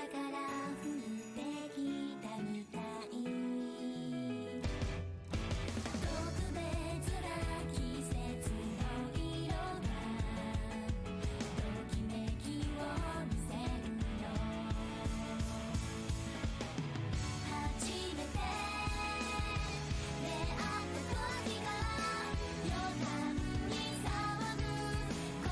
から降ってきたみたい特別な季節の色がときめきを見せるよ初めて出会った時が予感に騒ぐ心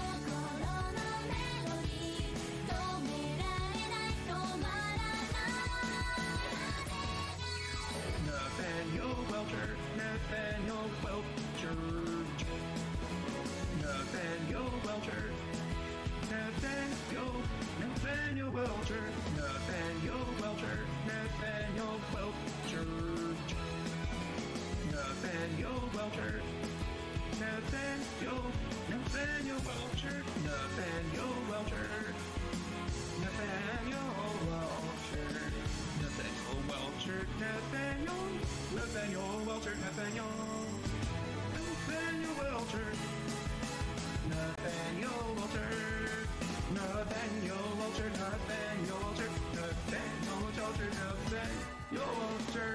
のメロディー止められない止まらない Nathaniel Welcher, Nathaniel Welcher, Nathaniel Welcher, Nathaniel Welcher, Nathaniel Welcher, Nathaniel Welcher, Nathaniel Welcher, Nathaniel Welcher, Nathaniel Welcher, Nathaniel Welcher, Nathaniel Welcher, Nathaniel Welcher, Nathaniel Welcher, Nathaniel Welcher, Nathaniel Welcher, Nathaniel Welcher, Nathaniel Welcher, Nathaniel Welcher.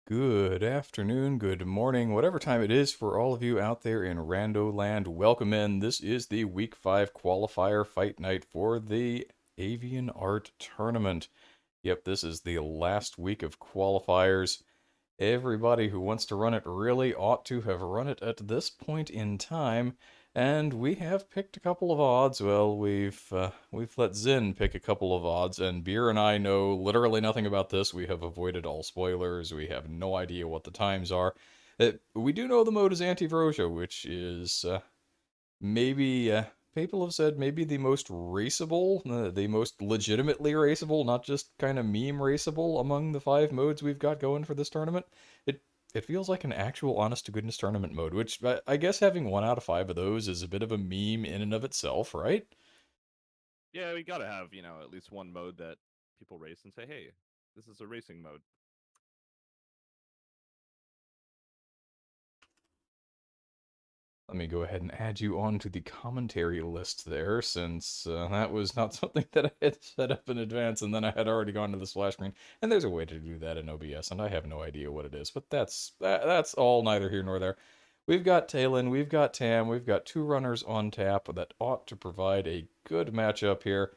Good afternoon, good morning, whatever time it is for all of you out there in Rando Land. Welcome in. This is the Week 5 qualifier fight night for the Avian Art Tournament. Yep, this is the last week of qualifiers. Everybody who wants to run it really ought to have run it at this point in time, and we have picked a couple of odds. Well, we've let Zin pick a couple of odds, and Beer and I know literally nothing about this. We have avoided all spoilers. We have no idea what the times are. We do know the mode is AntiVrosia, which is maybe people have said maybe the most raceable, the most legitimately raceable, not just kind of meme raceable among the 5 modes we've got going for this tournament. It feels like an actual honest to goodness tournament mode, which I guess having 1 out of 5 of those is a bit of a meme in and of itself, right? Yeah, we gotta have, at least one mode that people race and say, hey, this is a racing mode. Let me go ahead and add you onto the commentary list there, since that was not something that I had set up in advance, and then I had already gone to the splash screen. And there's a way to do that in OBS, and I have no idea what it is, but that's all neither here nor there. We've got Talon, we've got Tam, we've got 2 runners on tap that ought to provide a good matchup here,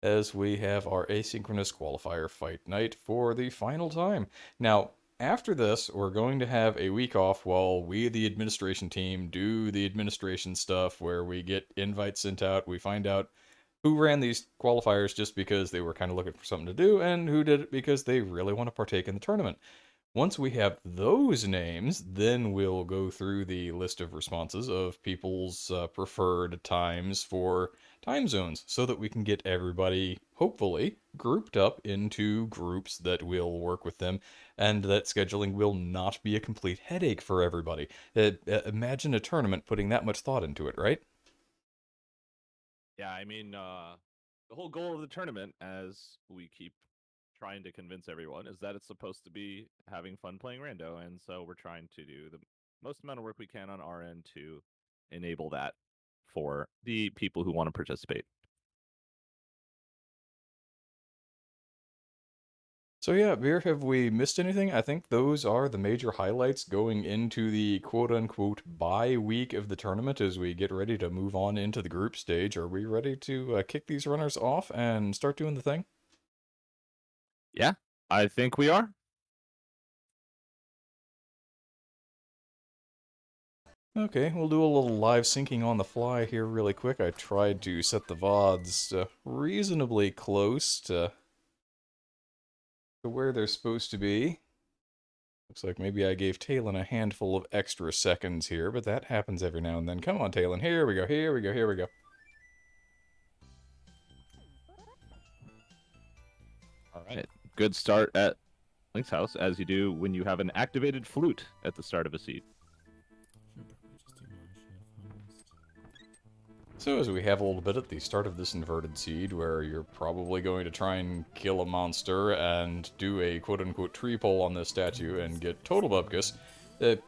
as we have our asynchronous qualifier fight night for the final time. Now, after this, we're going to have a week off while we, the administration team, do the administration stuff where we get invites sent out. We find out who ran these qualifiers just because they were kind of looking for something to do, and who did it because they really want to partake in the tournament. Once we have those names, then we'll go through the list of responses of people's preferred times for time zones so that we can get everybody, hopefully, grouped up into groups that will work with them, and that scheduling will not be a complete headache for everybody. Imagine a tournament putting that much thought into it, right? Yeah, I mean, the whole goal of the tournament, as we keep trying to convince everyone, is that it's supposed to be having fun playing rando, and so we're trying to do the most amount of work we can on our end to enable that for the people who want to participate. So yeah, Beer, have we missed anything? I think those are the major highlights going into the quote-unquote bye week of the tournament as we get ready to move on into the group stage. Are we ready to kick these runners off and start doing the thing? Yeah, I think we are. Okay, we'll do a little live syncing on the fly here really quick. I tried to set the VODs reasonably close to where they're supposed to be. Looks like maybe I gave Talon a handful of extra seconds here, but that happens every now and then. Come on, Talon. Here we go, here we go, here we go. All right. Good start at Link's house, as you do when you have an activated flute at the start of a seed. So as we have a little bit at the start of this inverted seed, where you're probably going to try and kill a monster and do a quote-unquote tree pull on this statue and get total bupkis,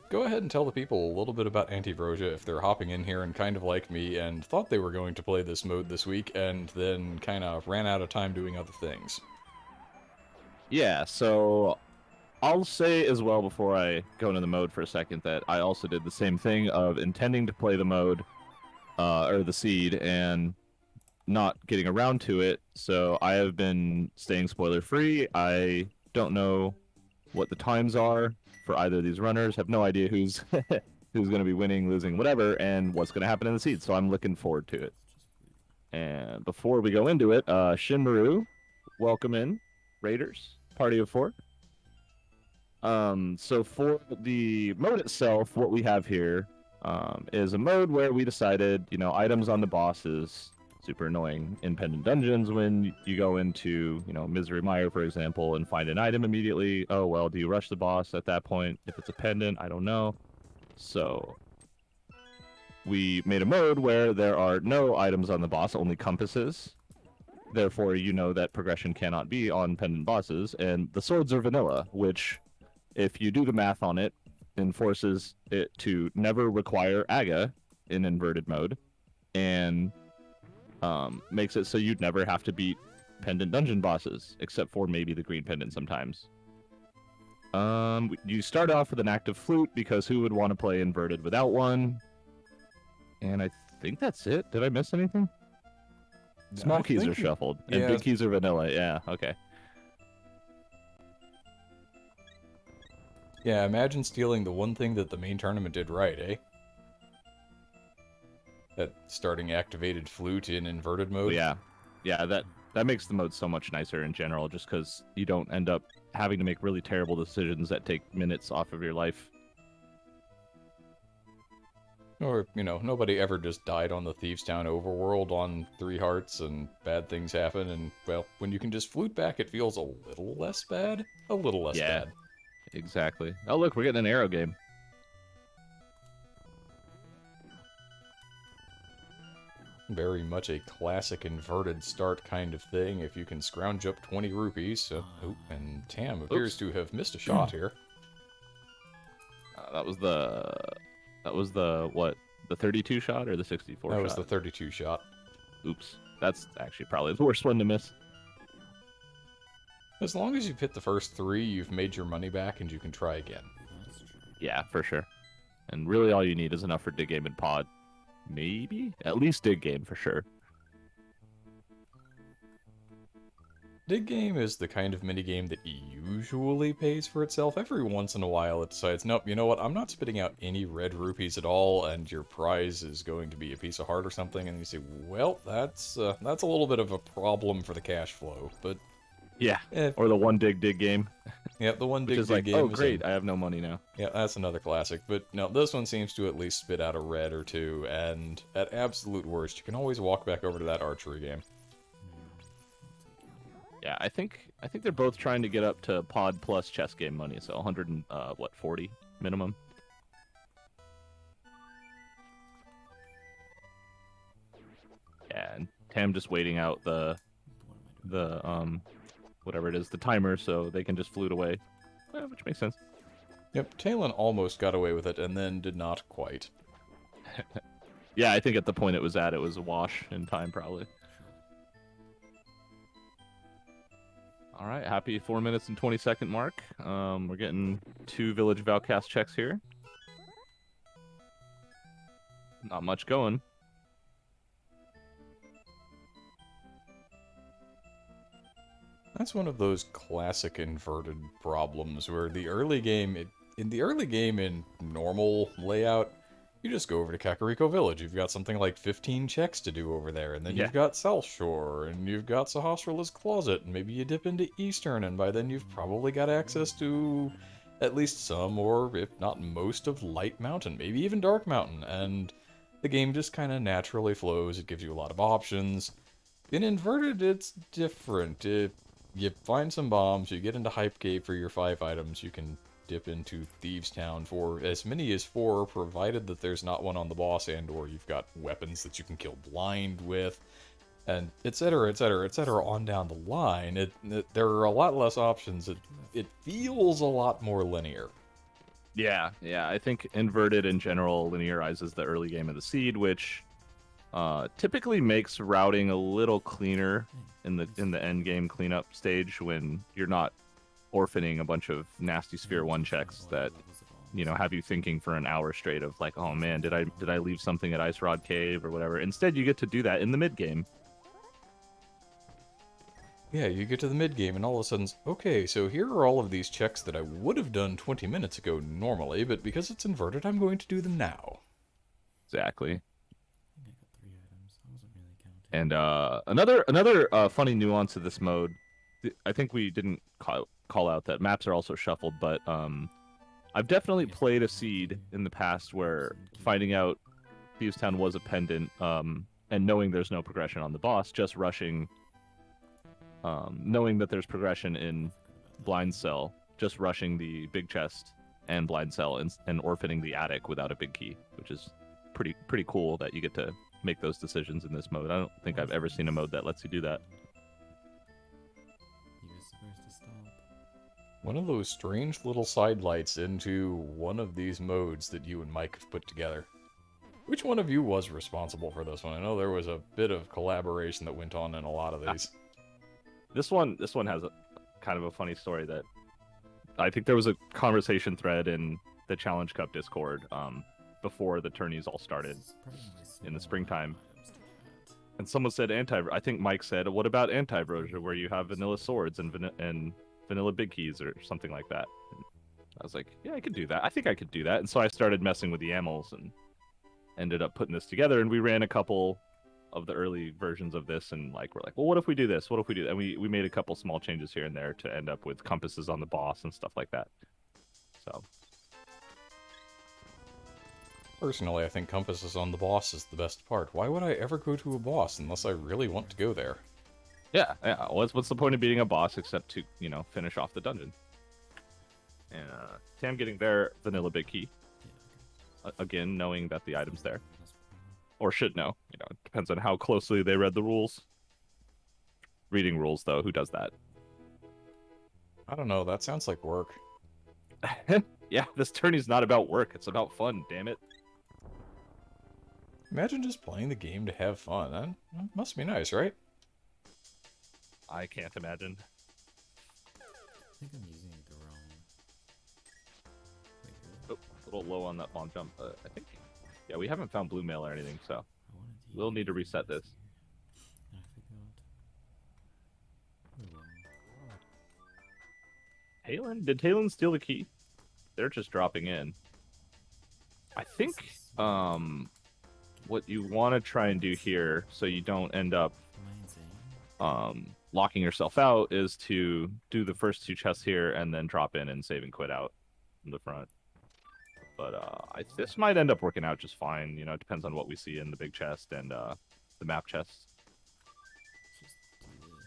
go ahead and tell the people a little bit about AntiVrosia if they're hopping in here and kind of like me and thought they were going to play this mode this week and then kind of ran out of time doing other things. Yeah, so I'll say as well before I go into the mode for a second that I also did the same thing of intending to play the mode or the seed and not getting around to it. So I have been staying spoiler free. I don't know what the times are for either of these runners. Have no idea who's who's going to be winning, losing, whatever, and what's going to happen in the seed. So I'm looking forward to it. And before we go into it, Shinmaru, welcome in, Raiders, party of 4. So for the mode itself, what we have here is a mode where we decided, items on the boss is super annoying in pendant dungeons when you go into, Misery Mire, for example, and find an item immediately. Oh, well, do you rush the boss at that point? If it's a pendant, I don't know. So we made a mode where there are no items on the boss, only compasses. Therefore, you know that progression cannot be on pendant bosses, and the swords are vanilla, which if you do the math on it, enforces it to never require Aga in inverted mode, and makes it so you'd never have to beat pendant dungeon bosses, except for maybe the green pendant sometimes. You start off with an active flute because who would want to play inverted without one? And I think that's it. Did I miss anything? Small I keys think are shuffled, and yeah. big keys are vanilla. Yeah, okay. Yeah, imagine stealing the one thing that the main tournament did right, eh? That starting activated flute in inverted Well, mode. yeah, that makes the mode so much nicer in general, just because you don't end up having to make really terrible decisions that take minutes off of your life. Or, you know, nobody ever just died on the Thieves Town overworld on 3 hearts and bad things happen, and, well, when you can just flute back, it feels a little less bad. A little less Yeah. bad. Exactly. Oh, look, we're getting an arrow game. Very much a classic inverted start kind of thing, if you can scrounge up 20 rupees. So, oh, and Tam appears to have missed a shot here. That was the what? The 32 shot or the 64 shot? That was the 32 shot. Oops. That's actually probably the worst one to miss. As long as you've hit the first 3, you've made your money back and you can try again. Yeah, for sure. And really all you need is enough for dig game and pod. Maybe? At least dig game for sure. Dig game is the kind of minigame that usually pays for itself. Every once in a while it decides, nope, you know what, I'm not spitting out any red rupees at all, and your prize is going to be a piece of heart or something, and you say, well, that's a little bit of a problem for the cash flow, but... Yeah, or the one dig game. Yeah, the one Which dig is like, game oh is great, I have no money now. Yeah, that's another classic, but no, this one seems to at least spit out a red or two, and at absolute worst, you can always walk back over to that archery game. Yeah, I think they're both trying to get up to pod plus chess game money, so 40 minimum. Yeah, and Tam just waiting out the whatever it is, the timer, so they can just flute away, which makes sense. Yep, Talon almost got away with it, and then did not quite. Yeah, I think at the point it was a wash in time, probably. All right, happy 4 minutes and 20-second mark. We're getting 2 Village Valcast checks here. Not much going. That's one of those classic inverted problems where the early game, in normal layout, you just go over to Kakariko Village. You've got something like 15 checks to do over there, and then you've got South Shore, and you've got Sahasrara's Closet, and maybe you dip into Eastern, and by then you've probably got access to at least some, or if not most, of Light Mountain, maybe even Dark Mountain, and the game just kind of naturally flows. It gives you a lot of options. In Inverted, it's different. You find some bombs, you get into Hype Cave for your 5 items, you can dip into Thieves Town for as many as 4, provided that there's not one on the boss, and or you've got weapons that you can kill blind with, and etc, etc, etc, on down the line. There are a lot less options. It feels a lot more linear. Yeah, I think Inverted in general linearizes the early game of the seed, which typically makes routing a little cleaner in the end game cleanup stage when you're not orphaning a bunch of nasty Sphere 1 checks that, you know, have you thinking for an hour straight of like, oh man, did I leave something at Ice Rod Cave or whatever. Instead, you get to do that in the mid game. Yeah, you get to the mid game and all of a sudden, okay, so here are all of these checks that I would have done 20 minutes ago normally, but because it's inverted, I'm going to do them now. Exactly. And another funny nuance of this mode, I think we didn't call out that maps are also shuffled, but I've definitely played a seed in the past where finding out Thieves Town was a pendant, and knowing there's no progression on the boss, just rushing, knowing that there's progression in Blind Cell, just rushing the big chest and Blind Cell and orphaning the attic without a big key, which is pretty cool that you get to make those decisions in this mode. I don't think I've ever seen a mode that lets you do that. One of those strange little sidelights into one of these modes that you and Mike have put together. Which one of you was responsible for this one? I know there was a bit of collaboration that went on in a lot of these. This one has a kind of a funny story that I think there was a conversation thread in the Challenge Cup Discord before the tourneys all started in the springtime. And someone said I think Mike said, what about AntiVrosia, where you have vanilla swords and vanilla big keys or something like that? And I was like, yeah, I could do that. I think I could do that. And so I started messing with the YAMLs and ended up putting this together. And we ran a couple of the early versions of this, and like we're like, well, what if we do this? What if we do that? And we made a couple small changes here and there to end up with compasses on the boss and stuff like that. So Personally, I think compasses on the boss is the best part. Why would I ever go to a boss unless I really want to go there? yeah. What's the point of beating a boss except to, you know, finish off the dungeon? And Tam getting their vanilla big key. Again, knowing that the item's there. Or should know. You know, it depends on how closely they read the rules. Reading rules, though, who does that? I don't know, that sounds like work. Yeah, this tourney's not about work. It's about fun, damn it. Imagine just playing the game to have fun. That must be nice, right? I can't imagine. I think I'm using the wrong. Wait, really? Oh, a little low on that bomb jump. I think. Yeah, we haven't found blue mail or anything, so I wanted to we'll use need to reset this. And I forgot. Oh, well. Did Talon steal the key? They're just dropping in. I think what you want to try and do here, so you don't end up Am I insane? locking yourself out, is to do the first two chests here and then drop in and save and quit out from the front. But this might end up working out just fine. You know, it depends on what we see in the big chest and the map chests. Let's just do this.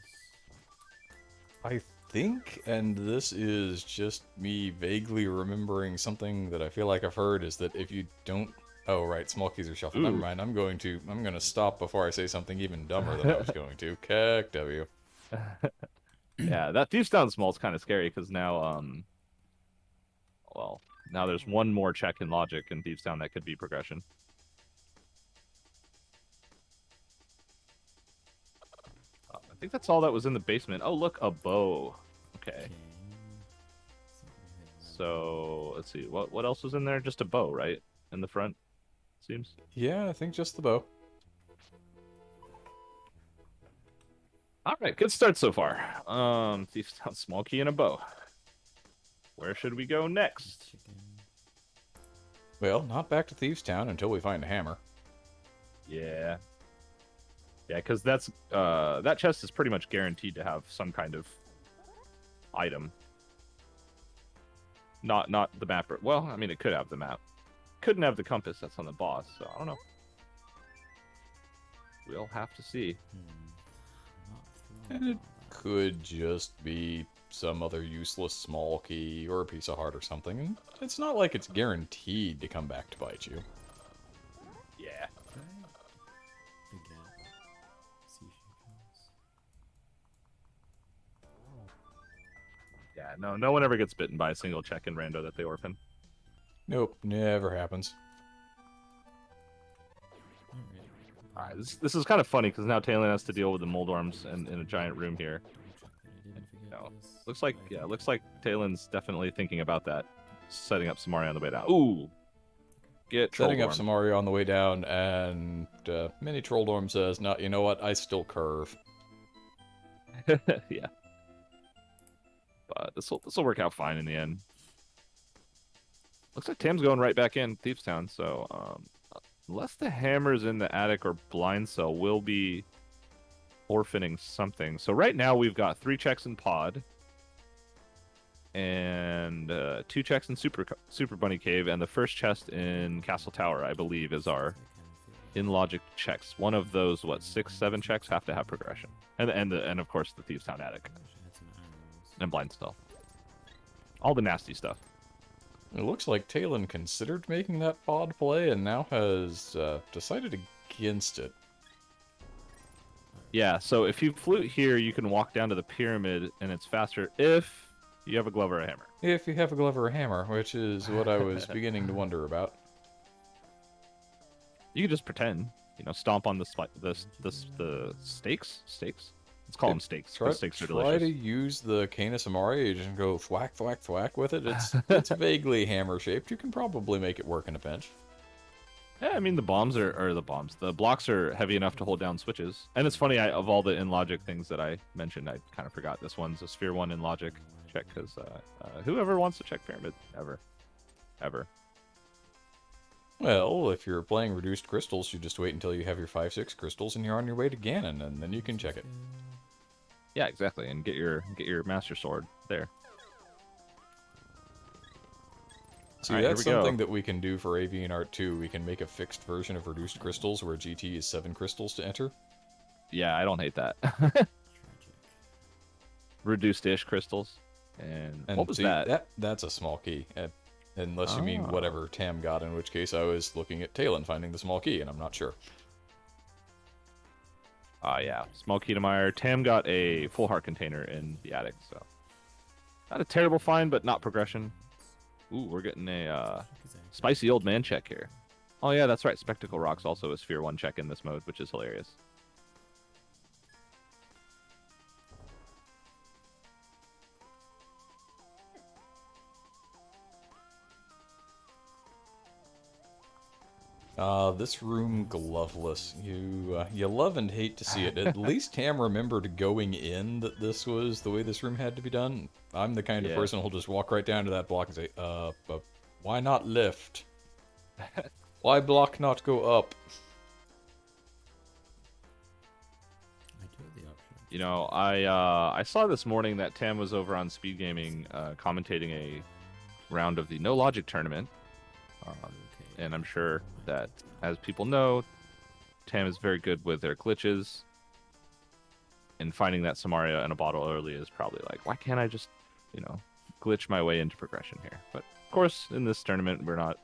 I think, and this is just me vaguely remembering something that I feel like I've heard, is that if you don't... Oh, right, small keys are shuffled. Never Ooh. mind, I'm going to stop before I say something even dumber than I was going to. Keck W. Yeah, that Thieves Down small is kind of scary because now, well, now there's one more check in logic in Thieves Down that could be progression. I think that's all that was in the basement. Oh, look, a bow. Okay. Okay. So let's see, what else was in there? Just a bow, right? In the front, seems. Yeah, I think just the bow. All right, good start so far. Thieves Down, small key, and a bow. Where should we go next? Chicken. Well, not back to Thieves Town until we find a hammer. Yeah. Yeah, because that's that chest is pretty much guaranteed to have some kind of item. Not the map. Well, I mean, it could have the map. Couldn't have the compass that's on the boss, so I don't know. We'll have to see. Not And thrilled it about that. could just be some other useless small key or a piece of heart or something. And it's not like it's guaranteed to come back to bite you. Yeah. Did I forget? See if she comes. Yeah, no one ever gets bitten by a single check in rando that they orphan. Nope, never happens. Not really. Alright, this is kind of funny because now Talon has to deal with the Moldorms in a giant room here. Double check that I didn't forget No. this. Looks like Talon's definitely thinking about that. Setting up Samari on the way down. Ooh! Get Setting up Trolldorm. some Mario on the way down, and Mini Trolldorm says, "No, you know what? I still curve." Yeah. But this will work out fine in the end. Looks like Tam's going right back in Thieves Town, so unless the hammer's in the attic or blind cell, we'll be orphaning something. So right now we've got 3 checks in pod and 2 checks in Super Bunny Cave, and the first chest in Castle Tower, I believe, is our in logic checks. One of those, 6, 7 checks have to have progression, and of course the Thieves Town attic I wish I had some arrows. and blind cell. All the nasty stuff. It looks like Talon considered making that pod play and now has decided against it. Yeah, so if you flute here, you can walk down to the pyramid, and it's faster if you have a glove or a hammer. If you have a glove or a hammer, which is what I was beginning to wonder about. You can just pretend, stomp on the stakes. Let's call them stakes. Try, Those stakes are try to delicious. use the Canis Amari and just go thwack, thwack, thwack with it. It's vaguely hammer shaped. You can probably make it work in a pinch. Yeah, I mean the bombs are the bombs. The blocks are heavy enough to hold down switches. And it's funny, of all the in logic things that I mentioned, I kind of forgot this one's a sphere 1 in logic check because whoever wants to check pyramid ever. Well, if you're playing reduced crystals, you just wait until you have your 5-6 crystals and you're on your way to Ganon, and then you can check it. Yeah, exactly, and get your master sword there. See, All right, that's here we go. something that we can do for AV and Art too. We can make a fixed version of reduced crystals where GT is 7 crystals to enter. Yeah, I don't hate that. Tragic. Reduced-ish crystals. And what was see, that? That's a small key. Unless you mean whatever Tam got, in which case I was looking at Talon finding the small key, and I'm not sure. Yeah, small key to Meyer. Tam got a full heart container in the attic, so not a terrible find, but not progression. Ooh, we're getting a spicy old man check here. Oh yeah, that's right. Spectacle Rock's also a sphere 1 check in this mode, which is hilarious. This room gloveless. You love and hate to see it. At least Tam remembered going in that this was the way this room had to be done. I'm the kind of person who'll just walk right down to that block and say, but why not lift? Why block not go up? I do have the option. You know, I saw this morning that Tam was over on Speed Gaming commentating a round of the No Logic tournament. And I'm sure that, as people know, Tam is very good with their glitches. And finding that Samaria in a bottle early is probably like, why can't I just, glitch my way into progression here? But, of course, in this tournament, we're not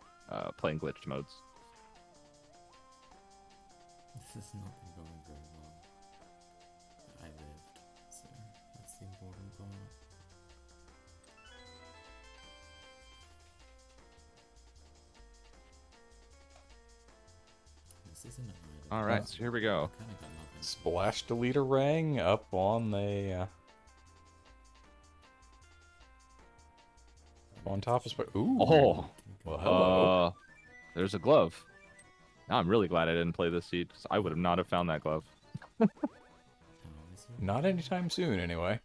playing glitched modes. This has not been going very well. I lived, so that's the important part. This isn't an item. All right, so here we go. I kinda got nothing. Splash Deleter Rang up on the... on top of... Ooh. Oh, Well, hello. There's a glove. Now I'm really glad I didn't play this seed, because I would have not have found that glove. Oh, is it? Not anytime soon, anyway.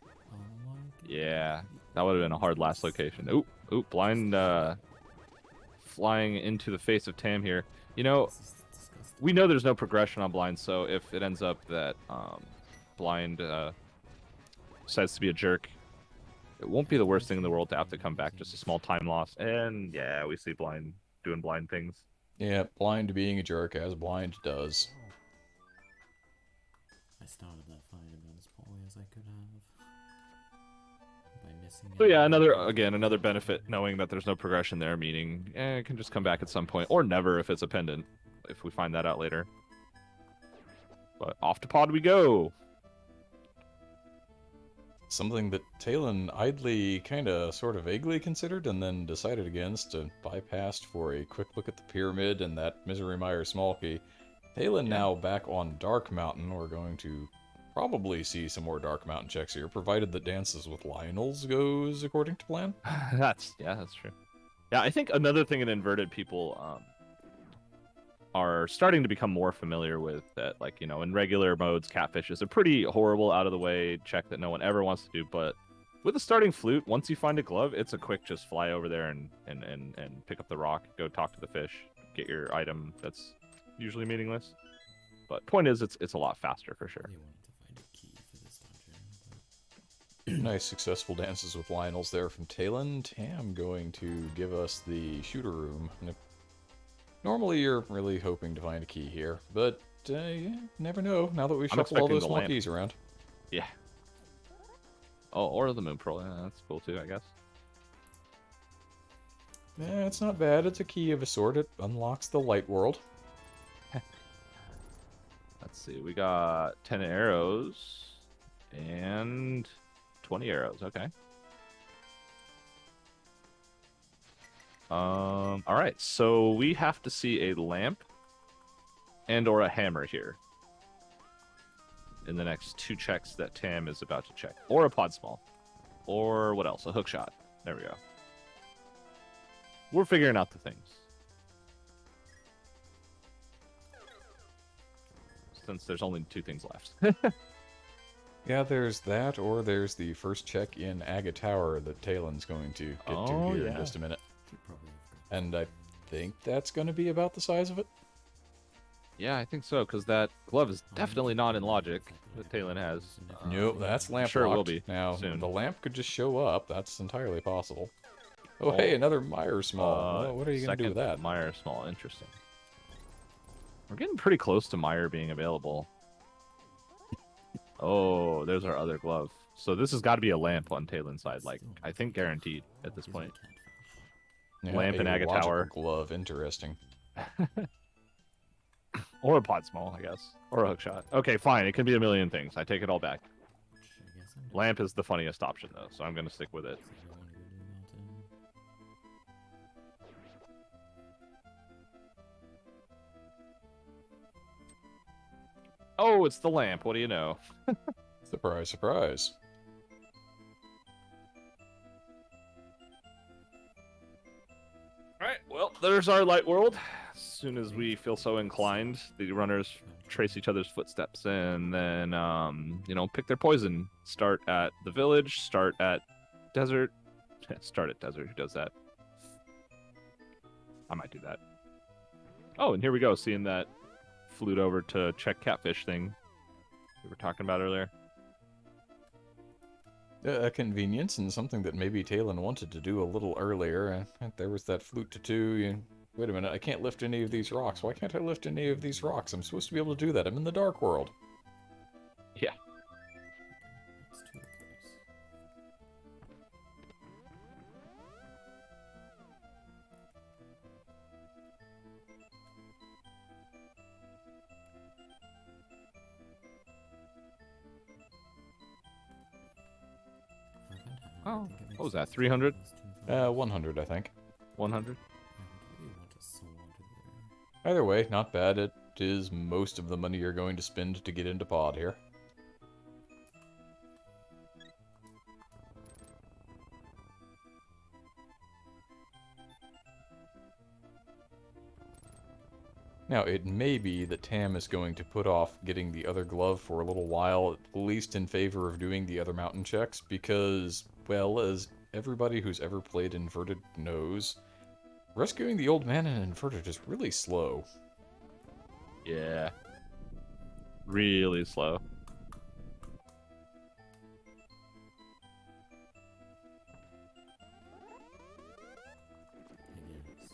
Oh my god. Yeah, that would have been a hard last location. Oop, blind flying into the face of Tam here. You know, This is disgusting. we know there's no progression on blind, so if it ends up that blind decides to be a jerk, it won't be the worst thing in the world to have to come back. Just a small time loss. And yeah, we see blind doing blind things. Yeah, blind being a jerk, as blind does. I started that fight about as poorly as I could have. By missing So yeah, it. another benefit knowing that there's no progression there, meaning it can just come back at some point, or never if it's a pendant, if we find that out later. But off to pod we go. Something that Talon idly, sort of vaguely considered, and then decided against and bypassed for a quick look at the pyramid and that Misery Mire small key. Talon now back on Dark Mountain. We're going to probably see some more Dark Mountain checks here, provided that Dances with Lionels goes according to plan. That's true. Yeah, I think another thing in inverted people are starting to become more familiar with that, like, in regular modes, Catfish is a pretty horrible, out of the way check that no one ever wants to do. But with the starting flute, once you find a glove, it's a quick just fly over there and pick up the rock, go talk to the fish, get your item that's usually meaningless. But point is, it's a lot faster for sure. I really wanted to find a key for this dungeon. Nice successful Dances with Lionels there from Talon. Tam going to give us the shooter room. Normally you're really hoping to find a key here, but yeah, never know now that we've I'm shuffled all expecting those the small lamp. keys around. Yeah. Oh, or the moon pearl. Yeah, that's cool too, I guess. Yeah, it's not bad. It's a key of a sort. It unlocks the light world. Let's see. We got 10 arrows and 20 arrows. Okay. All right. So we have to see a lamp and or a hammer here. in the next 2 checks that Tam is about to check. Or a pod small. Or what else? A hook shot. There we go. We're figuring out the things. Since there's only 2 things left. Yeah, there's that, or there's the first check in Aga Tower that Talon's going to get to here in just a minute. Should probably have got And I think that's going to be about the size of it. Yeah, I think so, because that glove is definitely not in logic that Talon has. Nope, that's lamp sure it will locked. be Now, soon. the lamp could just show up. That's entirely possible. Oh, Oh. hey, another Meyer Small. Well, what are you going to do with that? Meyer small, interesting. We're getting pretty close to Meyer being available. Oh, there's our other glove. So this has got to be a lamp on Talon's side, like, I think guaranteed at this point. Yeah, Lamp and a Aga logical Tower. glove, interesting. Or a pod small, I guess. Or a hook shot. Okay, fine. It can be a million things. I take it all back. which I guess I'm doing. Lamp is the funniest option, though, so I'm going to stick with it. So I don't want to go do mountain. Oh, it's the lamp. What do you know? Surprise, surprise. All right, well, there's our light world. As soon as we feel so inclined, the runners trace each other's footsteps and then, pick their poison. Start at the village, start at desert. Start at desert. Who does that? I might do that. Oh, and here we go, seeing that flute over to check catfish thing we were talking about earlier. A convenience and something that maybe Talon wanted to do a little earlier. There was that flute to 2. Wait a minute, I can't lift any of these rocks. Why can't I lift any of these rocks? I'm supposed to be able to do that. I'm in the dark world. Yeah. It's 2 of those. Oh, what was that, 300? 100, I think. 100? I would really want a sword there. Either way, not bad. It is most of the money you're going to spend to get into pod here. Now, it may be that Tam is going to put off getting the other glove for a little while, at least in favor of doing the other mountain checks, because, well, as everybody who's ever played Inverted knows, rescuing the old man in Inverted is really slow. Yeah. Really slow. I guess.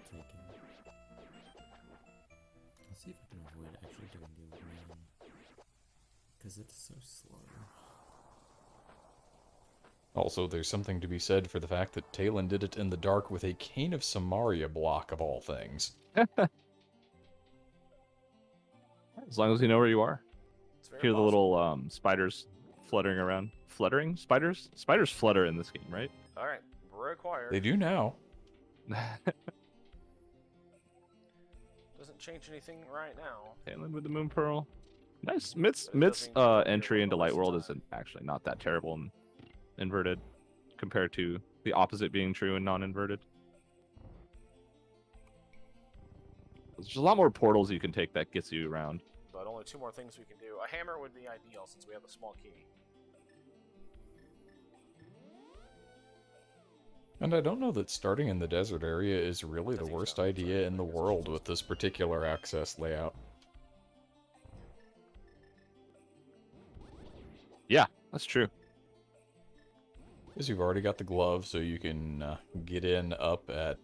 Take it. Let's see if I can avoid actually doing the old man. Because it's so slow. Also, there's something to be said for the fact that Talon did it in the dark with a Cane of Samaria block, of all things. As long as you know where you are. It's very Hear the possible. little spiders fluttering around. Fluttering? Spiders? Spiders flutter in this game, right? All right, required. They do now. Doesn't change anything right now. Talon with the Moon Pearl. Nice. Mid's But it does mean that entry you're into Light World most of the isn't actually not that terrible in Inverted compared to the opposite being true in non-inverted. There's a lot more portals you can take that gets you around. But only 2 more things we can do. A hammer would be ideal since we have a small key. And I don't know that starting in the desert area is really the worst idea in the world with this particular access layout. Yeah, that's true. Because you've already got the glove, so you can get in up at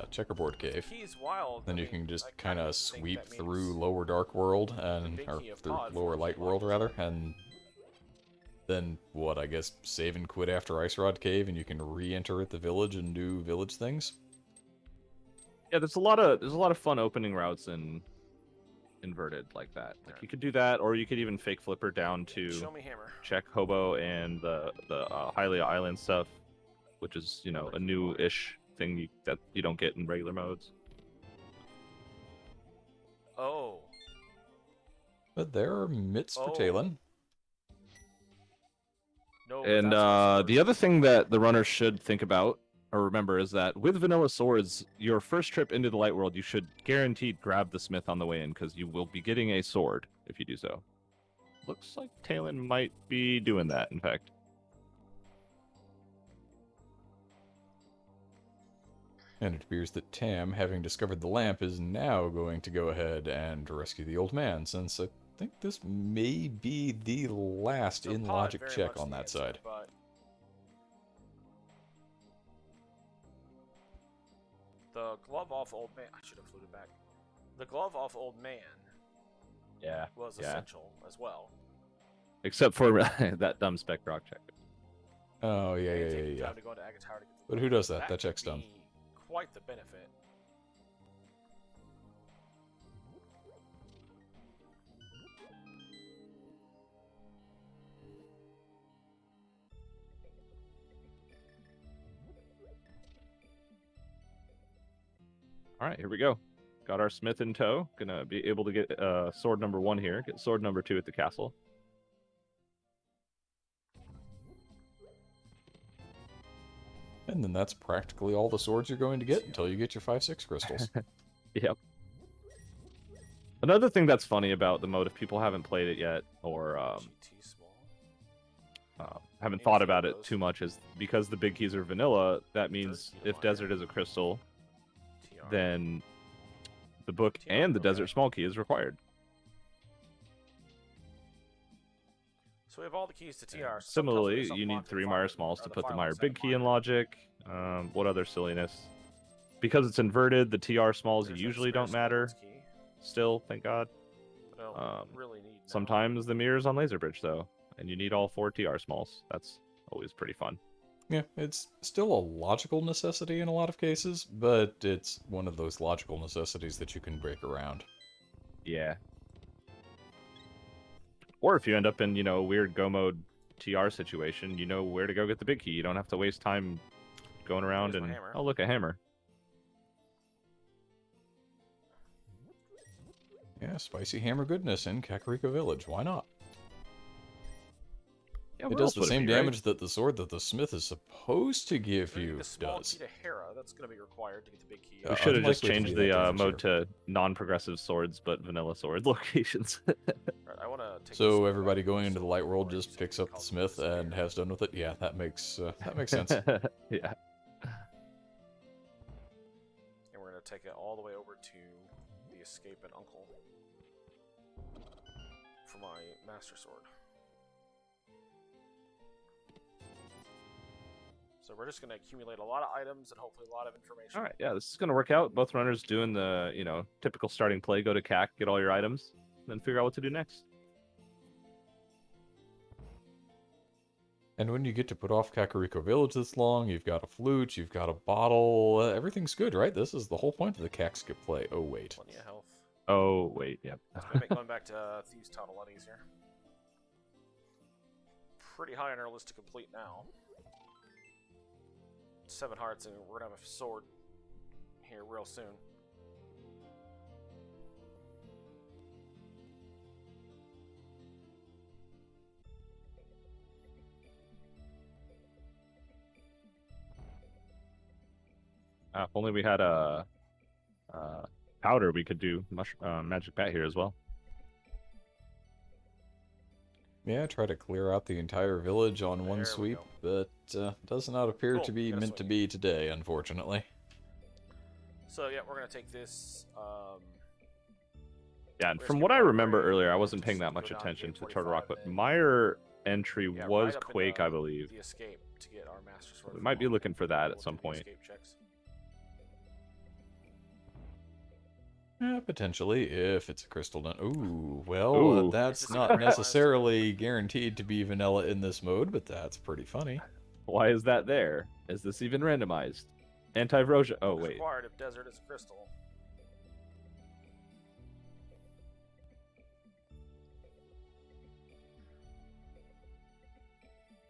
Checkerboard Cave. Key's wild. Then I you mean, can I just kinda kind of think sweep that through means Lower Dark World, and big or key of through pod Lower forms Light a World, lot. rather, and then, what, I guess save and quit after Ice Rod Cave, and you can re-enter at the village and do village things? Yeah, there's a lot of fun opening routes in Inverted like that. Like you could do that, or you could even fake flipper down to Show me hammer. check Hobo and the Hylia Island stuff, which is a new-ish thing that you don't get in regular modes. Oh. But there are mitts for Oh. Talon. No, but And that's our the sword. other thing that the runner should think about or remember is that with vanilla swords, your first trip into the light world, you should guaranteed grab the smith on the way in because you will be getting a sword if you do so. Looks like Talon might be doing that, in fact. And it appears that Tam, having discovered the lamp, is now going to go ahead and rescue the old man, since I think this may be the last So in pod logic very check much on the that answer, side. But the glove off old man. I should have fluted back. The glove off old man Yeah. was Yeah. essential as well. Except for that dumb spec rock check. Oh, yeah, And yeah, yeah, taking yeah. time to go into Agatha to get the But who glove. does that? That could check's done. be Quite the benefit. All right, here we go. Got our smith in tow. Gonna be able to get sword number 1 here. Get sword number 2 at the castle. And then that's practically all the swords you're going to get until you get your 5-6 crystals. Yep. Another thing that's funny about the mode, if people haven't played it yet or GT small. haven't Maybe thought a few about of it those. too much, is because the big keys are vanilla, that means Third if key desert is a crystal, TR. then the book TR, and the okay. desert small key is required. So we have all the keys to TR. And So sometimes when similarly, there's something you need locked in 3 fire, Meyer smalls or to the put the fire Meyer lock's big at key in Meyer. logic. What other silliness? Because it's inverted, the TR smalls There's that usually spare don't matter. squirrel's key. Still, thank God. But I don't really need now. Sometimes the mirror's on laser bridge though, and you need all 4 TR smalls. That's always pretty fun. Yeah, it's still a logical necessity in a lot of cases, but it's one of those logical necessities that you can break around. Yeah. Or if you end up in, a weird go mode TR situation, you know where to go get the big key. You don't have to waste time going around Here's my and hammer. oh, look, a hammer. Yeah, spicy hammer goodness in Kakariko Village. Why not? Yeah, It what does else the would same be, right? damage that the sword that the smith is supposed to give Bringing you the small does. key to Hera. That's going to be required to get the big key. We should have just Unlikely to changed be that the damage mode here. to non-progressive swords, but vanilla sword locations. Right, I want to take So this everybody out, going into so the light world before just you picks say up the call it smith and disappear. has done with it. Yeah, that makes sense. Yeah. And we're going to take it all the way over to the escape and uncle for my master sword. So we're just going to accumulate a lot of items and hopefully a lot of information. All right, yeah, this is going to work out. Both runners doing the, typical starting play. Go to CAC, get all your items, then figure out what to do next. And when you get to put off Kakariko Village this long, you've got a flute, you've got a bottle, everything's good, right? This is the whole point of the CAC skip play. Oh, wait. Plenty of health. Oh, wait, yep. It's going to make going back to Thieves' Town a lot easier. Pretty high on our list to complete now. 7 hearts, and we're going to have a sword here real soon. If only we had a powder, we could do magic bat here as well. Yeah, try to clear out the entire village on one There we sweep, go. but does not appear Cool, to be got a meant to swing. be today, unfortunately. So yeah, we're going to take this. Yeah, and We're from just what gonna I go remember upgrade, earlier, I wasn't just paying that go much down to attention gate to Turtle 45 Rock, but and- Meyer entry Yeah, was right up in Quake, the- I believe. The escape to get our master sword. We from might be Alden, looking for that and at we'll some do the point. escape checks. Potentially, if it's a crystal done. Ooh, well, Ooh. that's This is not even randomized. necessarily guaranteed to be vanilla in this mode, but that's pretty funny. Why is that there? Is this even randomized? AntiVrosia. Oh, It's wait. required if desert is a crystal.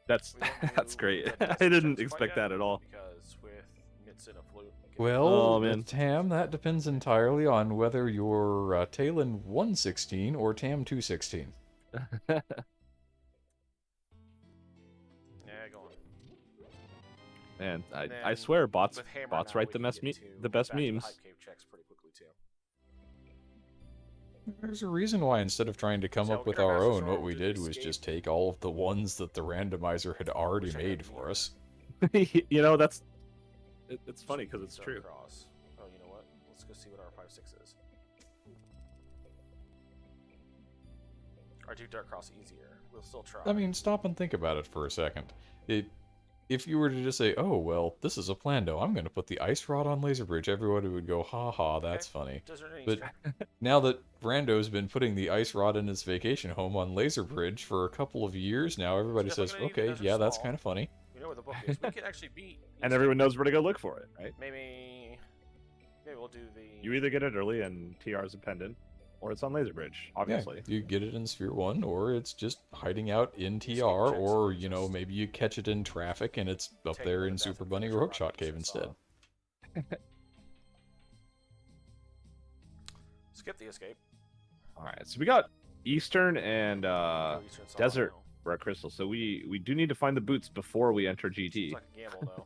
That's We don't that's do great. the I desert didn't checks quite expect yet, that at all. Because with Mit's boots and a flute. Well, Oh, man. Tam, that depends entirely on whether you're Talon 116 or Tam 216. Yeah, go on. Man, I then swear bots With Hammer bots now, write we the can best get to the best back to memes. hype cave checks pretty quickly too. There's a reason why instead of trying to come So up with get our our masters own, roll, what we we'll do did the was escape. just take all of the ones that the randomizer had already Wish I had made a for mirror. us. You know, it's funny because it's Dark true. Cross. Oh, you know what? Let's go see what our 5-6 is. Or do Dark Cross easier. We'll still try. I mean, stop and think about it for a second. If you were to just say, oh, well, this is a Plando, I'm going to put the ice rod on Laser Bridge, everybody would go, ha ha, that's funny. Desert and But Eastern. now that Rando's been putting the ice rod in his vacation home on Laser Bridge for a couple of years now, everybody definitely says, gonna need okay, Desert yeah, that's Small. kind of funny. We know where the book is. We could actually beat. And Eastern. everyone knows where to go look for it, right? Maybe we'll do the. You either get it early and TR's a pendant, or it's on Laser Bridge, obviously. Yeah, you get it in Sphere 1, or it's just hiding out in TR, checks or, are you know, just maybe you catch it in traffic and it's up take there one in to death Super and Bunny finish or our Hookshot Cave missions instead. off. Skip the escape. Alright, so we got Eastern and Go Eastern Saga Desert now. for our crystal. So we do need to find the boots before we enter GT. It's like a gamble though.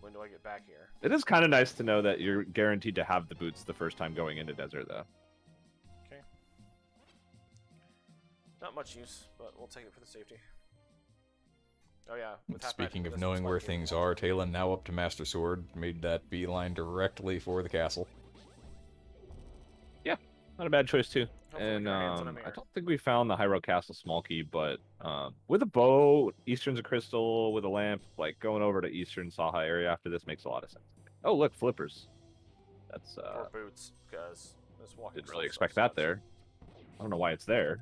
When do I get back here? It is kind of nice to know that you're guaranteed to have the boots the first time going into Desert, though. Okay. Not much use, but we'll take it for the safety. Oh yeah. with half Speaking magic, of this knowing looks where like it things belongs are, in the- Talon, now up to Master Sword, made that beeline directly for the castle. Not a bad choice, too. Hopefully we And get our hands on a I mirror. don't think we found the Hyrule Castle small key, but with a bow, Eastern's a crystal, with a lamp, like going over to Eastern Saha area after this makes a lot of sense. Oh, look, flippers. That's Or boots, because this walking. didn't really stuff expect that sucks. there. I don't know why it's there.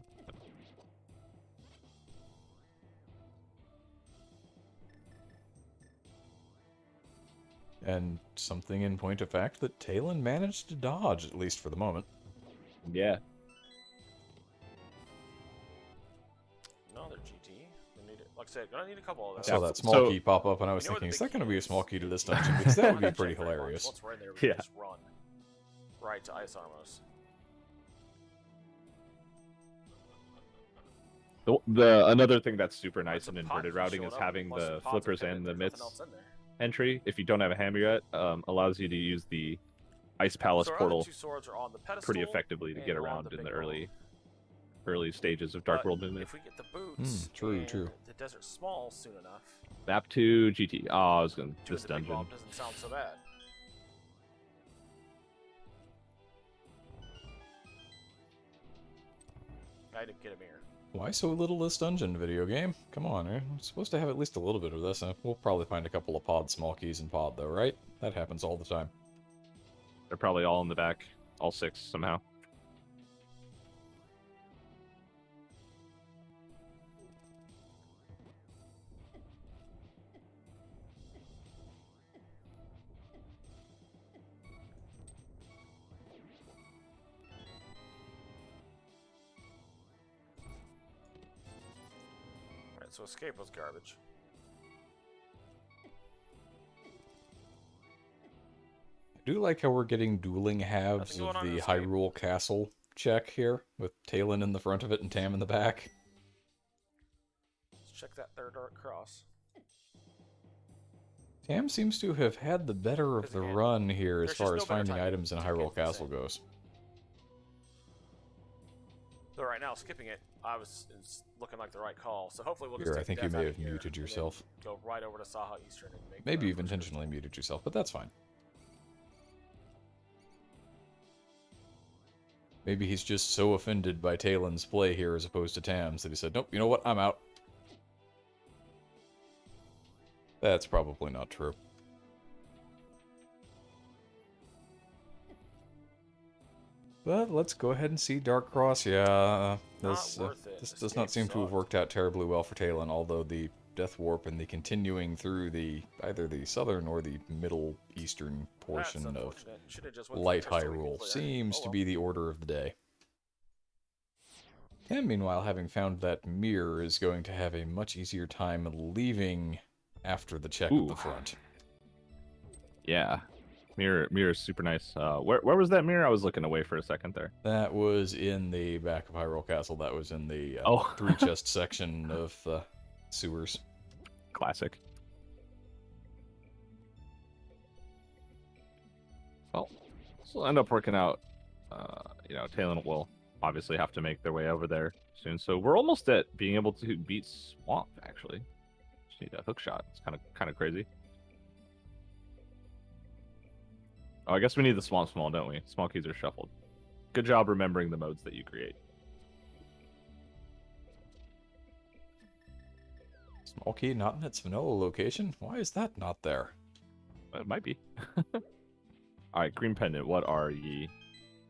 And something in point of fact that Talon managed to dodge, at least for the moment. Yeah. Another GT. We need it. Like I said, gonna need a couple of I those. saw Yeah, that small so- key pop up, and I was We know where the thinking, is big that going to key be a is. small key to this dungeon? Because that would be Check pretty very much. hilarious. Once we're in there, we Yeah. can just run right to Ice Armos. Another thing that's super nice Some in pot inverted keys routing showing is up, having plus some the pots flippers pendant, and the there's nothing mitts else in there. entry. If you don't have a hammer yet, allows you to use the Ice Palace So our portal other two swords are on the pedestal pretty effectively to and get on around the in big the wall. early stages of Dark But World movement. If we get the boots, true, and true. the Desert Small soon enough, Map to GT. Oh, I was going to doing this the big dungeon. bomb doesn't sound so bad. I didn't get a mirror. Why so little this dungeon, video game? Come on, we're supposed to have at least a little bit of this. We'll probably find a couple of pod small keys in pod, though, right? That happens all the time. They're probably all in the back, all 6 somehow. Alright, so escape was garbage. I do like how we're getting dueling halves Nothing of going on in the Escape. Hyrule Castle check here, with Talon in the front of it and Tam in the back. Let's check that third Dark Cross. Tam seems to have had the better of Because the again, run here as there's far just as no better finding time items in to Hyrule get this Castle in. goes. Though right now, skipping it, it's looking like the right call. So hopefully we'll just Here, take I think the you death may out have of here muted and then yourself. Go right over to Saha Eastern and make Maybe the you've first intentionally muted yourself, but that's fine. Maybe he's just so offended by Talon's play here as opposed to Tam's that he said, nope, you know what, I'm out. That's probably not true. But let's go ahead and see Dark Cross. Yeah, this worth it. this does not Escape seem to have sucked. worked out terribly well for Talon, although the Death Warp and the continuing through the either the southern or the middle eastern portion That's of unfortunate. Should've just went for Light the crystal we can Hyrule clear. seems Oh to well. be the order of the day. Tam, meanwhile, having found that mirror, is going to have a much easier time leaving after the check at the Ooh. front. Yeah. Mirror is super nice. Where was that mirror? I was looking away for a second there. That was in the back of Hyrule Castle. That was in the Oh. 3 chest section of the sewers. Classic. Well, this will end up working out. Talon will obviously have to make their way over there soon. So we're almost at being able to beat Swamp, actually. Just need a hook shot. It's kind of crazy. Oh, I guess we need the Swamp Small, don't we? Small keys are shuffled. Good job remembering the modes that you create. Small key not in its vanilla location? Why is that not there? It might be. Alright, Green Pendant, what are ye?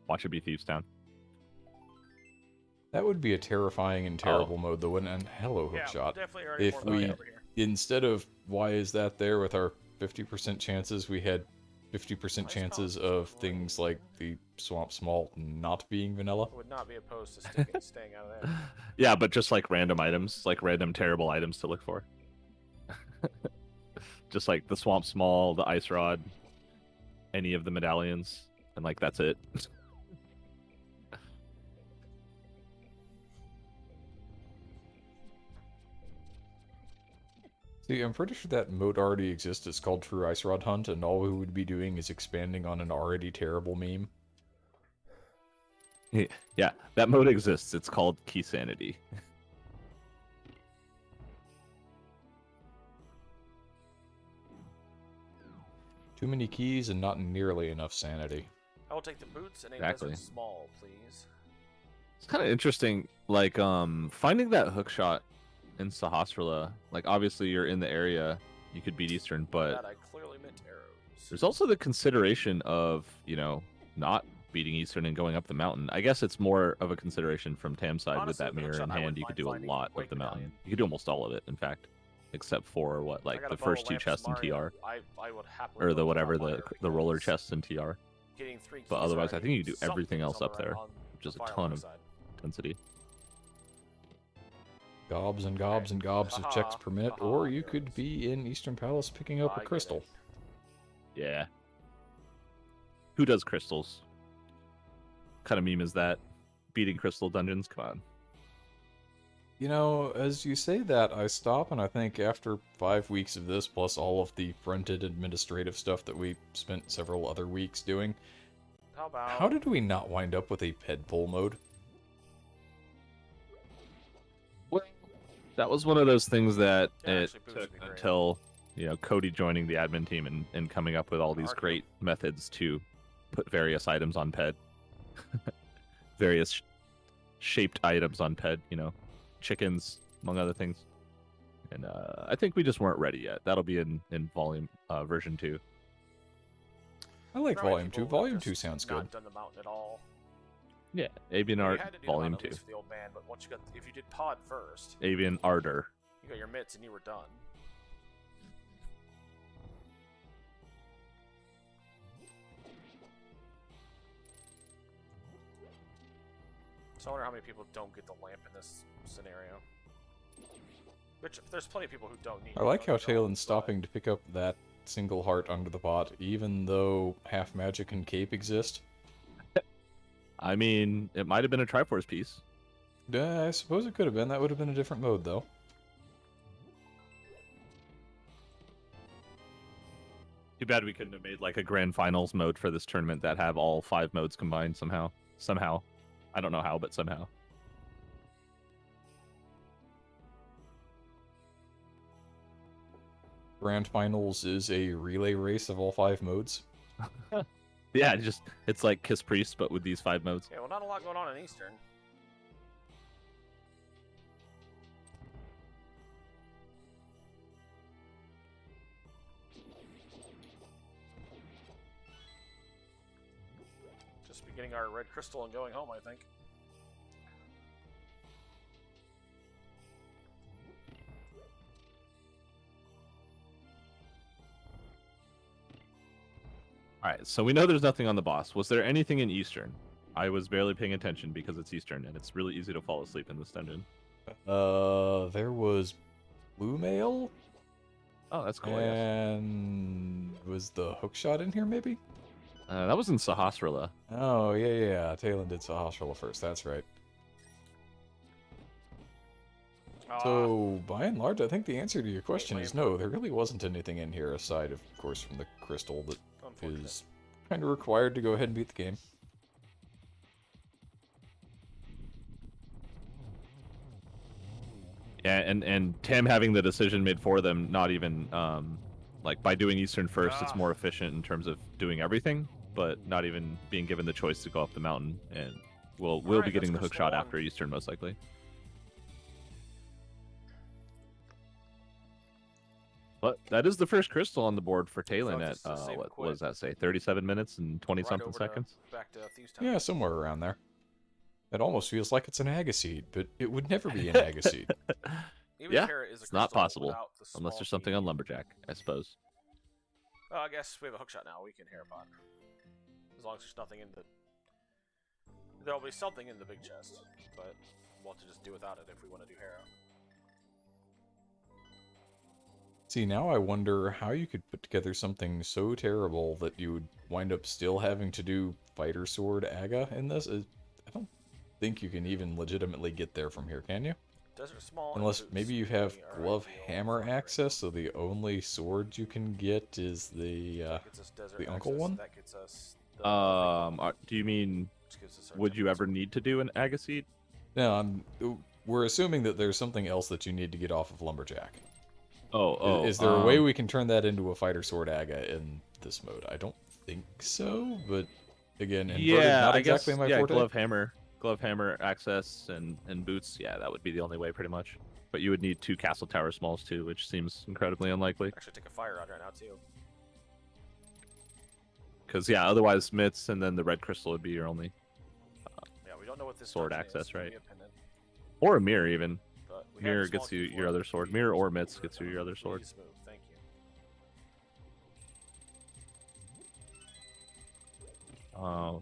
Watch it be Thieves Town. That would be a terrifying and terrible mode, though, wouldn't it? And hello, Yeah, Hookshot. definitely already If more we, over here. instead of why is that there with our 50% chances, we had 50% chances of things like the Swamp Small not being vanilla. I would not be opposed to staying out of there. Yeah, but just like random items, like random terrible items to look for. Just like the Swamp Small, the Ice Rod, any of the medallions, and like that's it. See, I'm pretty sure that mode already exists. It's called True Ice Rod Hunt, and all we would be doing is expanding on an already terrible meme. Yeah, that mode exists. It's called Key Sanity. Too many keys and not nearly enough sanity. I will take the boots and a Exactly. desert small, please. It's kind of interesting, like finding that hook shot in Sahasrara. Like obviously you're in the area, you could beat Eastern, but That I clearly meant arrows. there's also the consideration of not beating Eastern and going up the mountain. I guess it's more of a consideration from Tam's side. Honestly, With that the mirror hookshot, in I hand, wouldn't you could mind do a finding lot Wake of the mountain. Medallion. You could do almost all of it, in fact, except for what, I like got the a bow, first 2 lamps, chests in Mario. TR, I would happily or go the with whatever Fire the roller because chests in TR. getting 3 But keys otherwise, I already think you do something everything else on up the there, on which is a the Fire ton of side. intensity. Gobs and gobs and gobs of checks per minute, Haha, or you arrows. could be in Eastern Palace picking up I a get crystal. it. Yeah. Who does crystals? What kind of meme is that? Beating crystal dungeons? Come on. You know, as you say that, I stop and I think after 5 weeks of this, plus all of the front-end administrative stuff that we spent several other weeks doing, How about how did we not wind up with a ped pull mode? Well, that was one of those things that Yeah, it actually, boots took would be great. until Cody joining the admin team and coming up with all these Argue. great methods to put various items on ped, various shaped items on ped. Chickens among other things. And I think we just weren't ready yet. That'll be in volume version 2. I like There are Volume 2. people who have Volume 2 just sounds not good. done the mountain at all. Yeah, Avian You Art had to do the Volume mountain 2. at least for the old man, but once if you did pod first, Avian Ardor. you got your mitts and you were done. So I wonder how many people don't get the lamp in this scenario. Which there's plenty of people who don't need. I like it, how don't get me wrong, Talon's stopping to pick up that single heart under the pot, even though half magic and cape exist. I mean, it might have been a Triforce piece. I suppose it could have been. That would have been a different mode, though. Too bad we couldn't have made like a grand finals mode for this tournament that have all 5 modes combined somehow. I don't know how, but somehow. Grand Finals is a relay race of all 5 modes. Yeah, it's like Kiss Priest, but with these 5 modes. Yeah, well, not a lot going on in Eastern. Just be getting our red crystal and going home, I think. All right, so we know there's nothing on the boss. Was there anything in Eastern? I was barely paying attention because it's Eastern and it's really easy to fall asleep in this dungeon. There was Blue Mail? Oh, that's cool. I guess. And was the hookshot in here, maybe? That was in Sahasrara. Oh, yeah. Talon did Sahasrara first. That's right. So, by and large, I think the answer to your question is no. There really wasn't anything in here aside, of course, from the crystal that is kind of required to go ahead and beat the game. Yeah, and Tim having the decision made for them, not even like by doing Eastern first, it's more efficient in terms of doing everything, but not even being given the choice to go up the mountain. And we'll be getting the hook shot after Eastern most likely. But that is the first crystal on the board for Talon at what was that say? 37 minutes and 20 something seconds. Back to Thieves' Town. Yeah, somewhere around there. It almost feels like it's an Agaseed, but it would never be an Agaseed. Yeah, it's not possible unless there's something on Lumberjack, I suppose. Well, I guess we have a hookshot now. We can Herapod. As long as there's nothing in the... There'll be something in the big chest, but we'll have to just do without it if we want to do Hera. See, now I wonder how you could put together something so terrible that you would wind up still having to do Fighter Sword Aga in this. I don't think you can even legitimately get there from here, can you? Desert Small. Unless maybe you have glove hammer access, so the only sword you can get is the uncle one. That gets us Do you mean would you ever need to do an Agaseed? No, we're assuming that there's something else that you need to get off of Lumberjack. Is there a way we can turn that into a Fighter Sword Aga in this mode? I don't think so, but again, inverted, not exactly my forte. glove hammer access and boots. Yeah, that would be the only way pretty much. But you would need 2 Castle Tower Smalls too, which seems incredibly unlikely. Actually, take a fire rod right now too. Because yeah, otherwise Mitts and then the red crystal would be your only. Yeah, we don't know what this sword is. access, right? Or a mirror even. But mirror gets you your other sword. Mirror or Mitts gets you your other sword. Smooth. Thank you.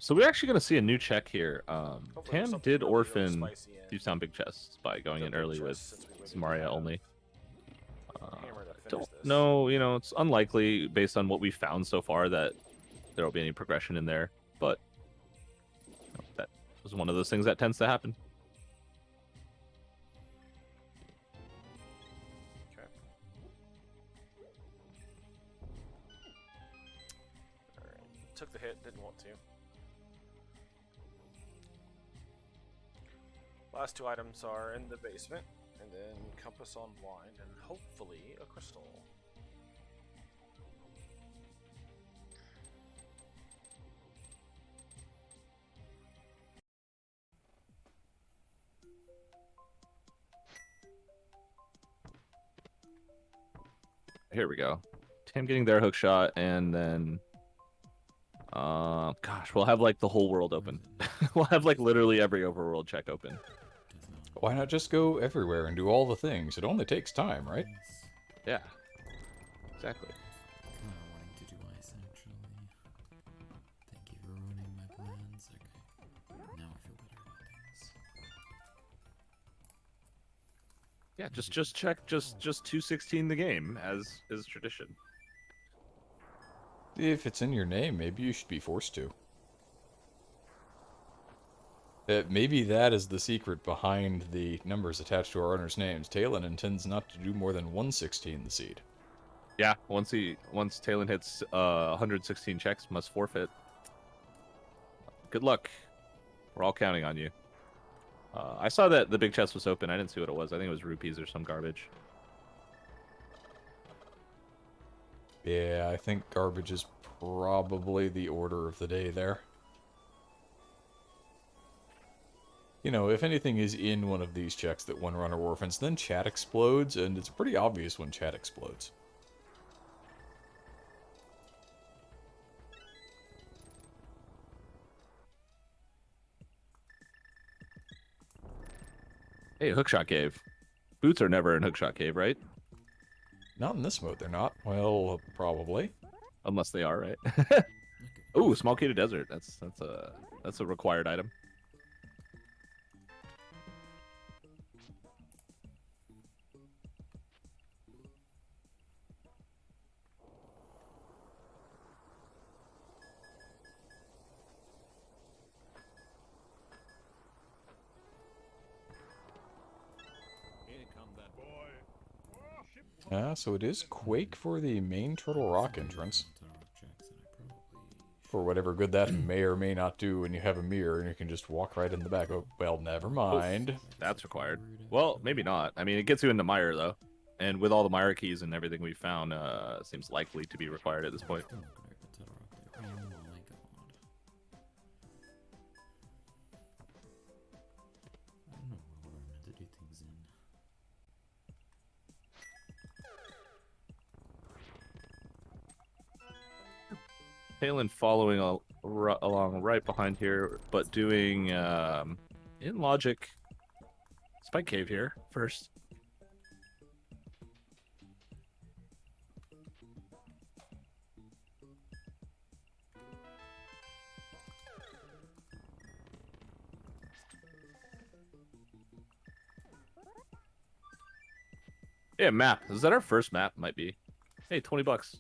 So we're actually going to see a new check here. Tam did orphan Thieves' Town big chests by going in early with Samaria only. Don't know, you know, it's unlikely based on what we found so far that there will be any progression in there, but you know, that was one of those things that tends to happen. Took the hit, didn't want to. Last 2 items are in the basement, and then compass on blind, and hopefully a crystal. Here we go. Tam getting their hook shot, and then gosh, we'll have like the whole world open. We'll have like literally every overworld check open. Why not just go everywhere and do all the things? It only takes time, right? Yeah, exactly. Kind of wanting to do ice, actually. Thank you for ruining my plans. Okay, now I feel better about things. Yeah, just check, just 216 the game as is tradition. If it's in your name, maybe you should be forced to. Maybe that is the secret behind the numbers attached to our owners' names. Talon intends not to do more than 116 the seed. Yeah, once Talon hits 116 checks, must forfeit. Good luck. We're all counting on you. I saw that the big chest was open. I didn't see what it was. I think it was rupees or some garbage. Yeah, I think garbage is probably the order of the day there. You know, if anything is in one of these checks that one runner orphans, then chat explodes, and it's pretty obvious when chat explodes. Hey, hookshot cave. Boots are never in hookshot cave, right? Not in this mode, they're not. Well, probably. Unless they are, right? Ooh, small key to desert. That's a required item. So it is Quake for the main Turtle Rock entrance. Turtle Rock Jackson, I probably For whatever good that may or may not do when you have a mirror and you can just walk right in the back. Oh, well, never mind. That's required. Well, maybe not. I mean, it gets you into Mire, though. And with all the Mire keys and everything we found, seems likely to be required at this point. Still not gonna open Turtle Rock there. Oh my god. I don't know what order I'm meant to do things in. Talon following along right behind here, but doing, in logic, Spike Cave here first. Yeah, map. Is that our first map? Might be. Hey, 20 bucks.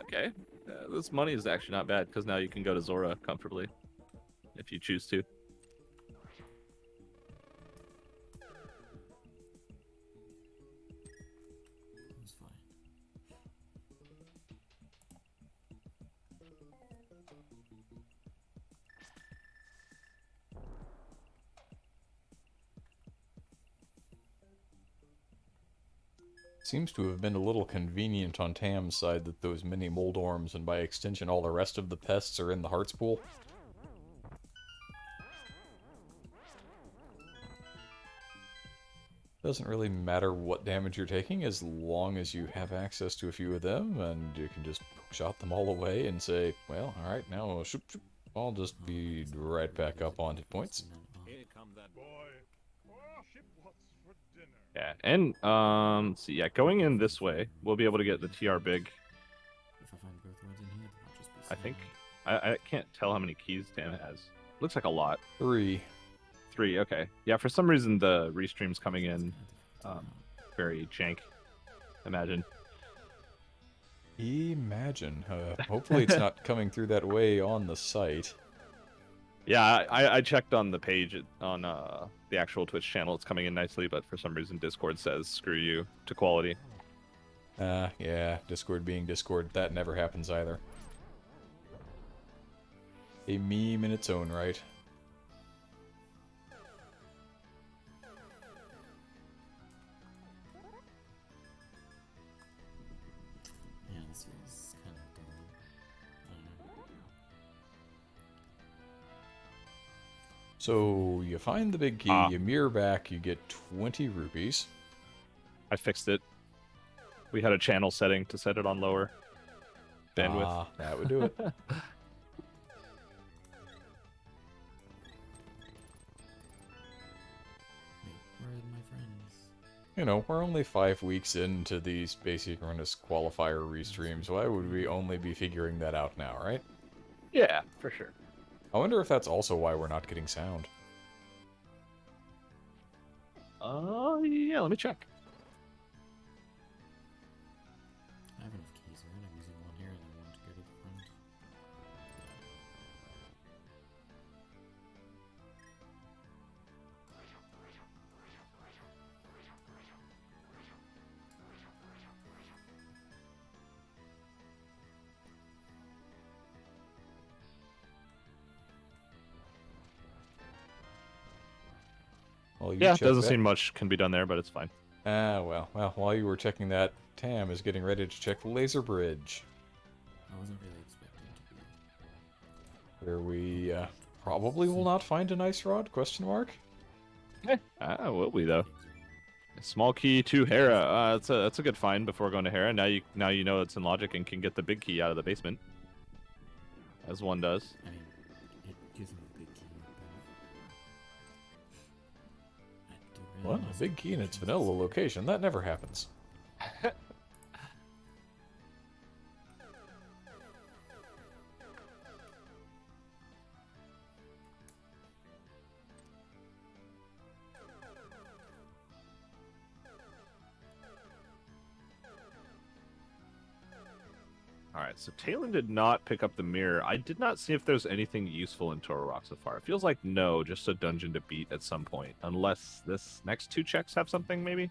Okay. This money is actually not bad, because now you can go to Zora comfortably. If you choose to. It's fine. Seems to have been a little convenient on Tam's side that those mini Moldorms and by extension all the rest of the pests are in the Hearts pool. Doesn't really matter what damage you're taking as long as you have access to a few of them and you can just shot them all away and say, well, alright, now shoop, shoop, I'll just be right back up on hit points. Yeah, and let's see, yeah, going in this way, we'll be able to get the TR big. If I find both words in here, then I'll just be I think. sad. I can't tell how many keys Tam has. Looks like a lot. 3. 3, okay. Yeah, for some reason the restream's coming It's in kinda difficult to know. very jank. Imagine. Imagine. Hopefully it's not coming through that way on the site. Yeah, I checked on the page on the actual Twitch channel. It's coming in nicely, but for some reason Discord says screw you to quality. Yeah, Discord being Discord, that never happens either. A meme in its own right. Yeah, this feels kind of dull. I don't know. So you find the big key, you mirror back, you get 20 rupees. I fixed it. We had a channel setting to set it on lower bandwidth. Ah, that would do it. Wait, where are my friends? You know, we're only 5 weeks into these asynchronous qualifier restreams. Why would we only be figuring that out now, right? Yeah, for sure. I wonder if that's also why we're not getting sound. Yeah, let me check. I have enough keys, right? I'm using one here and then one to go to the front. Well, you Yeah, check doesn't that. seem much can be done there, but it's fine. Well, while you were checking that, Tam is getting ready to check the laser bridge, I wasn't really expecting to be. where we probably will not find an ice rod, question mark? Will we though? Small key to Hera. That's a good find before going to Hera. Now you know it's in logic and can get the big key out of the basement, as one does. I mean, it gives me the big key, but I do really What? want A to big see key in its options. vanilla location? That never happens. All right, Alright, so Talon did not pick up the mirror. I did not see if there's anything useful in Toro Rock so far. It feels like no, just a dungeon to beat at some point. Unless this next 2 checks have something, maybe?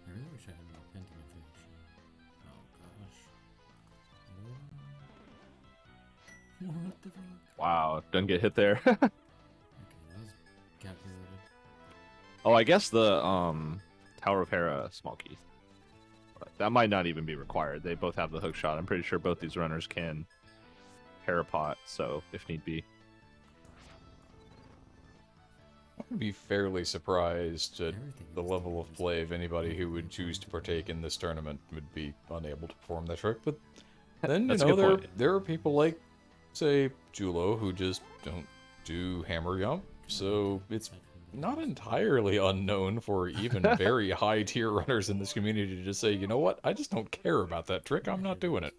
I really wish I had more pendant information. Oh gosh. What the fuck? Wow, doesn't get hit there. Okay, that was calculated. Oh, I guess the Tower of Hera small key. But that might not even be required. They both have the hook shot. I'm pretty sure both these runners can Hera pot, so if need be. I would be fairly surprised at Everything the is level of different. play of anybody who would choose to partake in this tournament would be unable to perform that trick. But then, That's a good point. there are people like, say, Julo, who just don't do hammer jump. So it's not entirely unknown for even very high tier runners in this community to just say, you know what, I just don't care about that trick, I'm not doing it.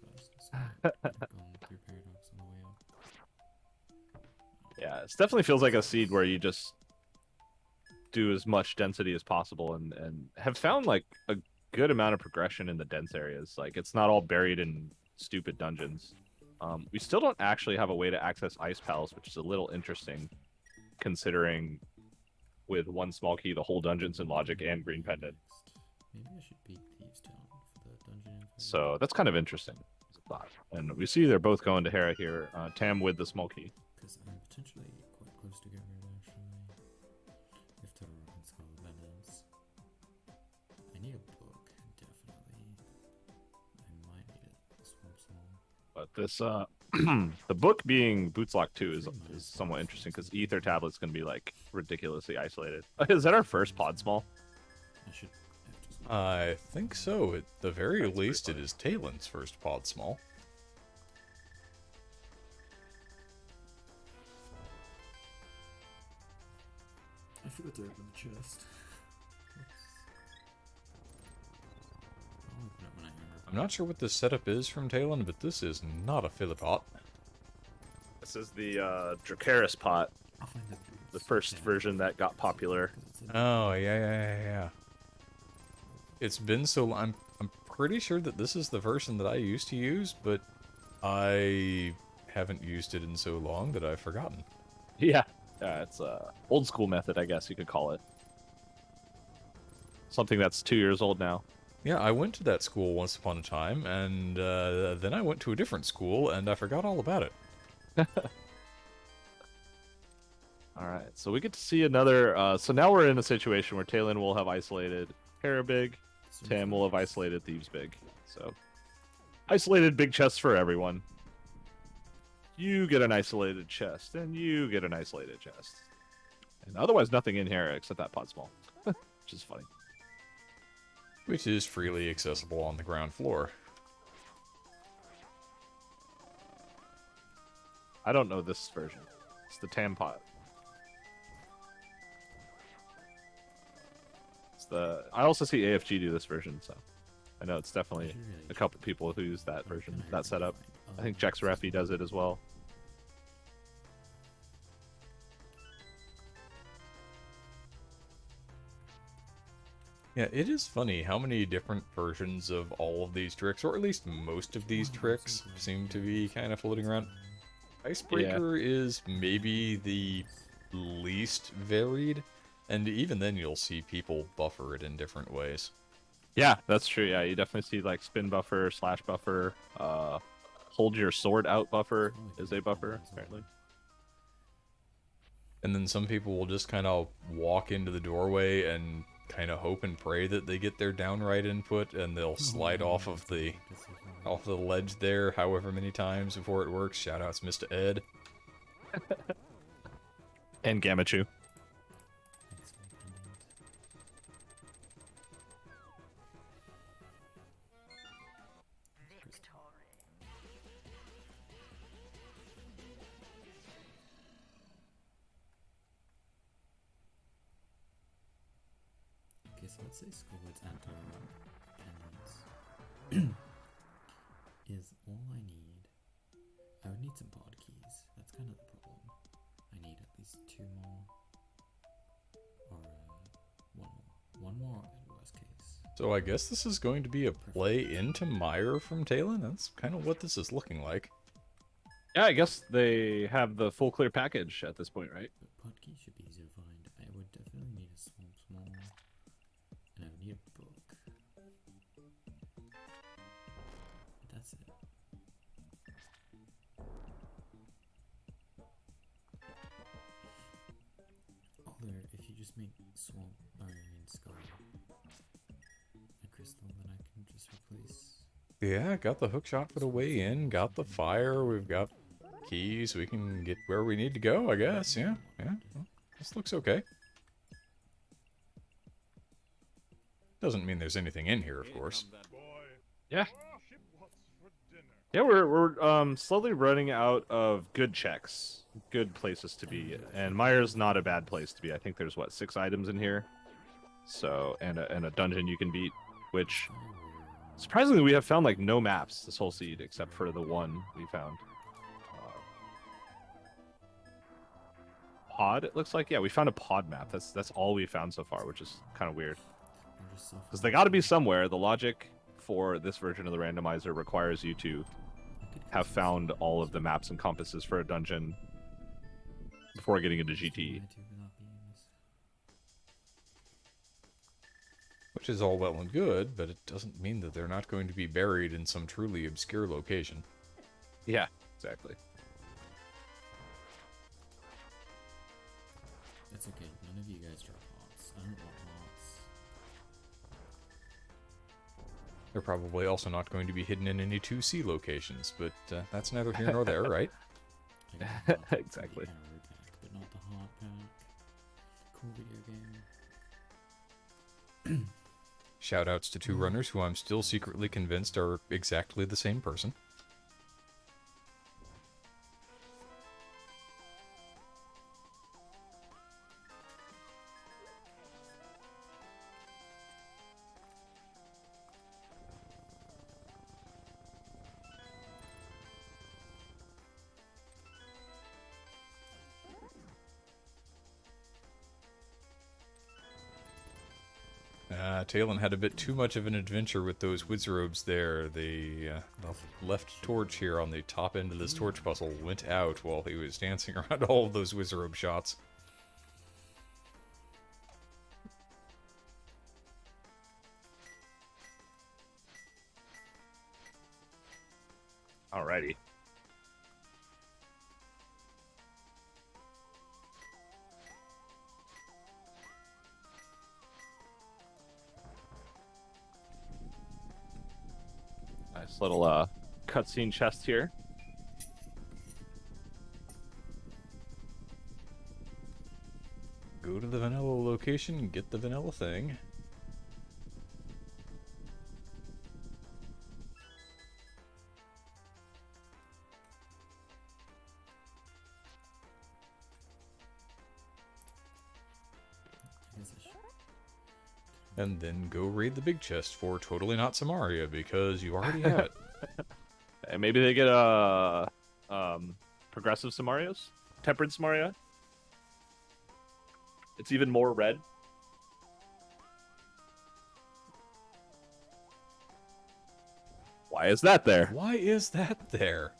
Yeah, it definitely feels like a seed where you just do as much density as possible and have found like a good amount of progression in the dense areas. Like it's not all buried in stupid dungeons. We still don't actually have a way to access Ice Palace, which is a little interesting considering with one small key the whole dungeon's in logic and green pendant. Maybe I should beat Thieves Town for the dungeon info. So that's kind of interesting. It's a thought. And we see they're both going to Hera here. Tam with the small key. Because I'm potentially quite close to get rid actually. If Toro can score balance. I need a book, definitely. I might need a swamp soul. But this, the book being Boots Lock 2 is somewhat interesting because Ether Tablet's going to be like ridiculously isolated. Is that our first pod small? I should have to I think so. At the very That's least, it pretty is Talon's first pod small. I forgot to open the chest. I'll open it when I remember. I'm not sure what this setup is from Talon, but this is not a Philippot. This is the Dracaris pot, I'll find the first version that got popular. Oh, yeah. It's been so long. I'm pretty sure that this is the version that I used to use, but I haven't used it in so long that I've forgotten. Yeah. It's a old school method, I guess you could call it. Something that's 2 years old now. Yeah, I went to that school once upon a time, and then I went to a different school, and I forgot all about it. All right, so we get to see another. So now we're in a situation where Talon will have isolated Parabig, Tam will have isolated Thieves Big. So isolated big chests for everyone. You get an isolated chest, and you get an isolated chest. And otherwise, nothing in here except that pot small, which is funny. Which is freely accessible on the ground floor. I don't know this version. It's the Tam pot. It's the. I also see AFG do this version, so I know it's definitely a couple people who use that version, that setup. I think Jax Raffi does it as well. Yeah, it is funny how many different versions of all of these tricks, or at least most of these tricks, seem to be kind of floating around. Icebreaker is maybe the least varied, and even then you'll see people buffer it in different ways. Yeah, that's true. Yeah, you definitely see like spin buffer, slash buffer, hold your sword out buffer is a buffer, apparently. And then some people will just kind of walk into the doorway and kind of hope and pray that they get their downright input, and they'll slide off of the ledge there however many times before it works. Shoutouts Mr. Ed. And Gamachu. Okay, so let's say Squid's anti pendants is all I need. I would need some pod keys. That's kind of the problem. I need at least 2 more. Or 1 more. 1 more at worst case. So I guess this is going to be a play into Meyer from Talon. That's kind of what this is looking like. Yeah, I guess they have the full clear package at this point, right? But Podkey should be easier to find. I would definitely need a Swamp Small. And I would need a book. But that's it. Although, if you just make Swamp, Skull a crystal, then I can just replace. Yeah, got the hook shot for the way in, got the fire, we've got keys, we can get where we need to go, I guess. Yeah, yeah. Well, this looks okay. Doesn't mean there's anything in here, of course. Yeah. Yeah, we're slowly running out of good checks, good places to be, and Meyer's not a bad place to be. I think there's what 6 items in here, so and a dungeon you can beat, which surprisingly we have found like no maps this whole seed except for the one we found. Pod, it looks like. Yeah, we found a pod map. That's all we found so far, which is kind of weird. Because they got to be somewhere. The logic for this version of the randomizer requires you to have found all of the maps and compasses for a dungeon before getting into GT. Which is all well and good, but it doesn't mean that they're not going to be buried in some truly obscure location. Yeah, exactly. It's okay. None of you guys drop hearts. I don't want hearts. They're probably also not going to be hidden in any 2C locations, but that's neither here nor there, right? I got a heart for the Exactly. arrow pack, but not the heart pack. Cool video game. Shoutouts to 2 runners who I'm still secretly convinced are exactly the same person. Talon had a bit too much of an adventure with those wizarobes there. The left torch here on the top end of this torch puzzle went out while he was dancing around all of those wizardobe shots. Alrighty. Nice little cutscene chest here. Go to the vanilla location and get the vanilla thing. I guess I should. And then go raid the big chest for Totally Not Samaria, because you already have it. And maybe they get progressive Samarias? Tempered Samaria? It's even more red. Why is that there? Why is that there?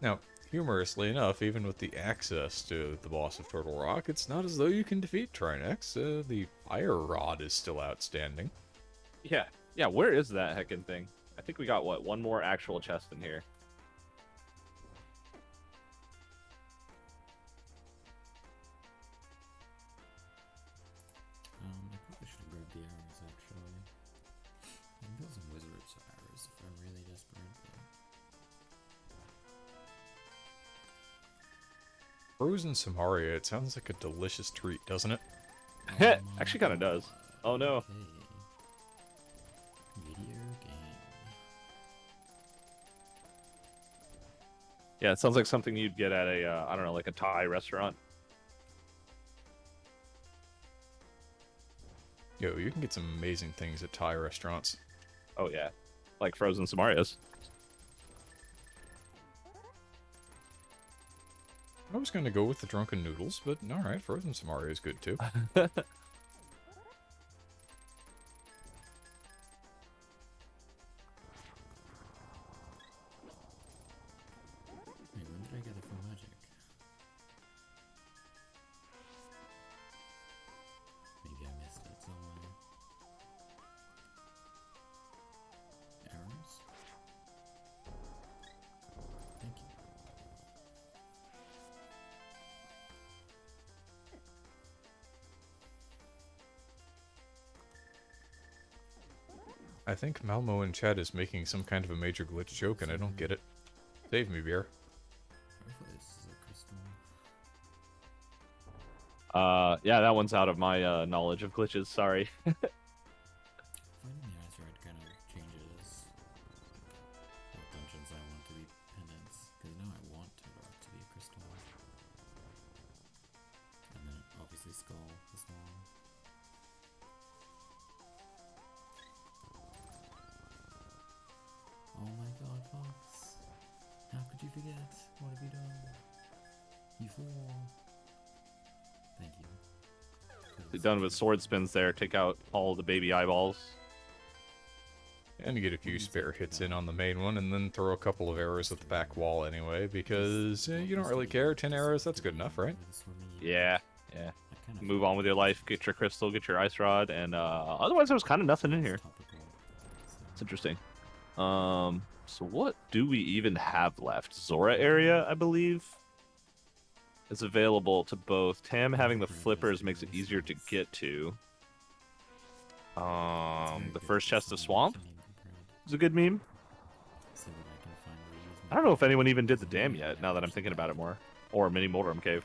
Now, humorously enough, even with the access to the boss of Turtle Rock, it's not as though you can defeat Trinex. The Fire Rod is still outstanding. Yeah. Yeah, where is that heckin' thing? I think we got, what, one more actual chest in here. I probably should have grabbed the arrows actually. I can build some wizards for arrows if I'm really desperate. Frozen Samaria, it sounds like a delicious treat, doesn't it? But... Actually kind of does. Oh no. Okay. Video game. Yeah, it sounds like something you'd get at a, I don't know, like a Thai restaurant. Yo, you can get some amazing things at Thai restaurants. Oh yeah. Like frozen Samarias. I was going to go with the drunken noodles, but alright, Frozen Samaria is good too. I think Malmo in chat is making some kind of a major glitch joke, and I don't get it. Save me, beer. Hopefully this is a crystal. Yeah, that one's out of my knowledge of glitches. Sorry. Finding the eyes right kind of changes what dungeons I want to be pendants. Because now I want Todoroki to be a crystal. And then obviously Skull as well. Oh my god, Fox. How could you forget? What have you done? You fool. Thank you. You're done with sword spins there. Take out all the baby eyeballs. And you get a few spare hits in on the main one, and then throw a couple of arrows at the back wall anyway, because you don't really care. 10 arrows, that's good enough, right? Yeah, yeah. Move on with your life. Get your crystal. Get your ice rod, and otherwise there was kind of nothing in here. It's interesting. So what do we even have left? Zora area, I believe, is available to both. Tam having the flippers makes it easier to get to. The first chest of swamp is a good meme. I don't know if anyone even did the dam yet, now that I'm thinking about it more. Or mini Moldrum cave.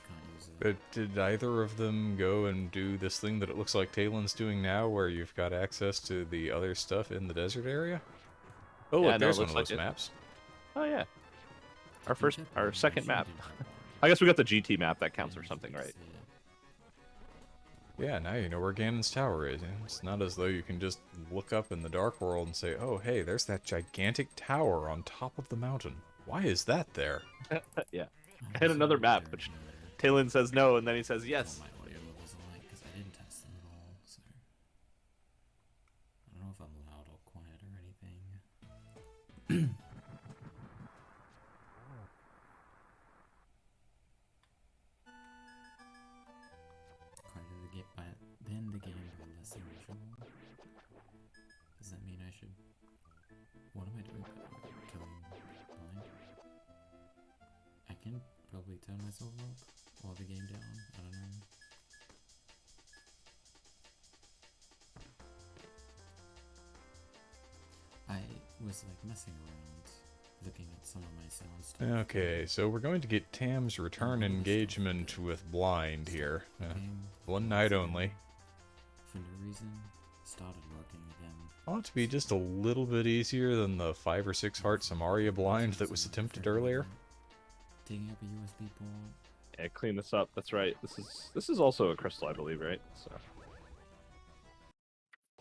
But did either of them go and do this thing that it looks like Talen's doing now, where you've got access to the other stuff in the desert area? Oh, Yeah, look, no, there's it one of looks those like it. maps. Oh yeah. Our second map. I guess we got the GT map, that counts or something, right? Yeah, now you know where Ganon's tower is. It's not as though you can just look up in the Dark World and say, oh, hey, there's that gigantic tower on top of the mountain. Why is that there? Yeah. And another map, which Talon says no, and then he says yes. My audio levels alike because I didn't test them at all, so I don't know if I'm loud or quiet or anything. Quite the game, but then the game will less than usual. Does that mean I should? What am I doing? Killing blind? I can probably turn myself up or the game down. I don't know. I was like messing around, looking at some of my sound stuff. Okay, so we're going to get Tam's return engagement with Blind here. One night only. For no reason, started working again. Ought to be just a little bit easier than the 5 or 6 heart Samaria blind that was attempted earlier. Taking up a USB port. Yeah, clean this up. That's right. This is also a crystal, I believe, right? So.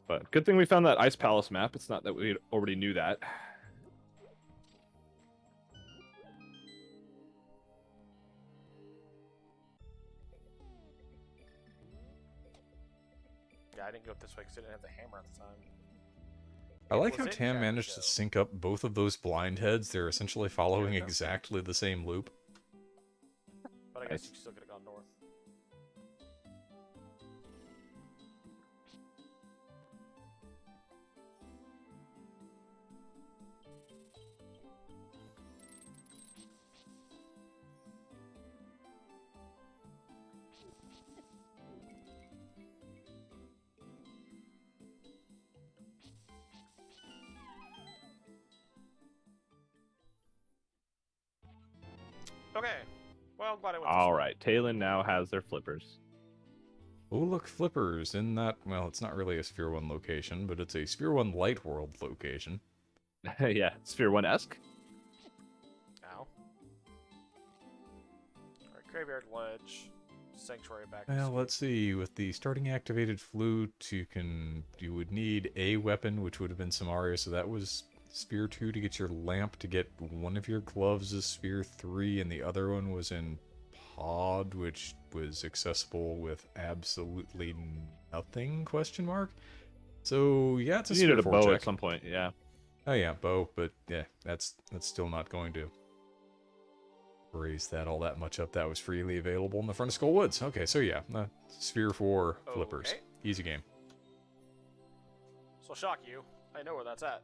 But good thing we found that Ice Palace map. It's not that we already knew that. Yeah, I didn't go this way because I didn't have the hammer at the time. I It like was how in Tam chat, managed to so- sync up both of those blind heads. They're essentially following Yeah, no. exactly the same loop. But I Nice. guess you still could have gone north. Okay. Well, glad I went. All right, Talon now has their flippers. Oh, look, flippers in that, well, it's not really a Sphere 1 location, but it's a Sphere 1 Light World location. Yeah, Sphere 1-esque. Ow. Alright, Graveyard Ledge. Sanctuary back. Well, let's see. With the starting activated flute, you would need a weapon, which would have been Samaria, so that was Sphere 2 to get your lamp. To get one of your gloves is Sphere 3, and the other one was in Pod, which was accessible with absolutely nothing, question mark. So, yeah, it's a You Sphere needed a 4 bow check. at some point, yeah. Oh yeah, bow, but yeah, that's still not going to raise that all that much up. That was freely available in the front of Skull Woods. Okay, so yeah, Sphere 4 flippers. Okay. Easy game. So shock you. I know where that's at.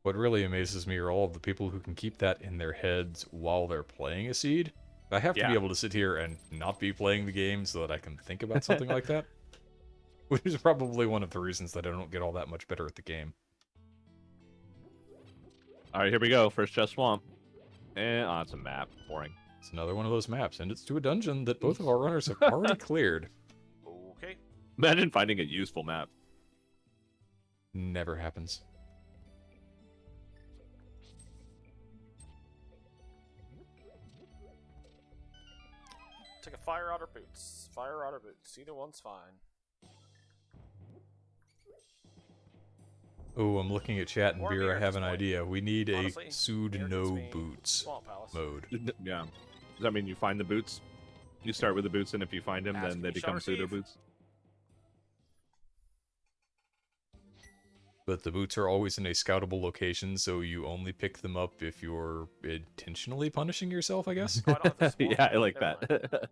What really amazes me are all of the people who can keep that in their heads while they're playing a seed. I have to be Yeah. able to sit here and not be playing the game so that I can think about something like that. which is probably one of the reasons that I don't get all that much better at the game. All right, here we go. First chest swamp. And it's a map. Boring. It's another one of those maps, and it's to a dungeon that both of our runners have already cleared. Okay. Imagine finding a useful map. Never happens. Take a fire rod or boots. Fire rod or boots. Either one's fine. Oh, I'm looking at chat and Or beer. beer I at have this an point. idea. We need Honestly, a Sood beer no gets me boots Swamp Palace. mode. Yeah. Does that mean you find the boots? You start with the boots, and if you find them, Ask then they and you shall become pseudo receive. boots. But the boots are always in a scoutable location, so you only pick them up if you're intentionally punishing yourself, I guess. Oh, I don't have to swamp. Yeah, I like Never that. mind.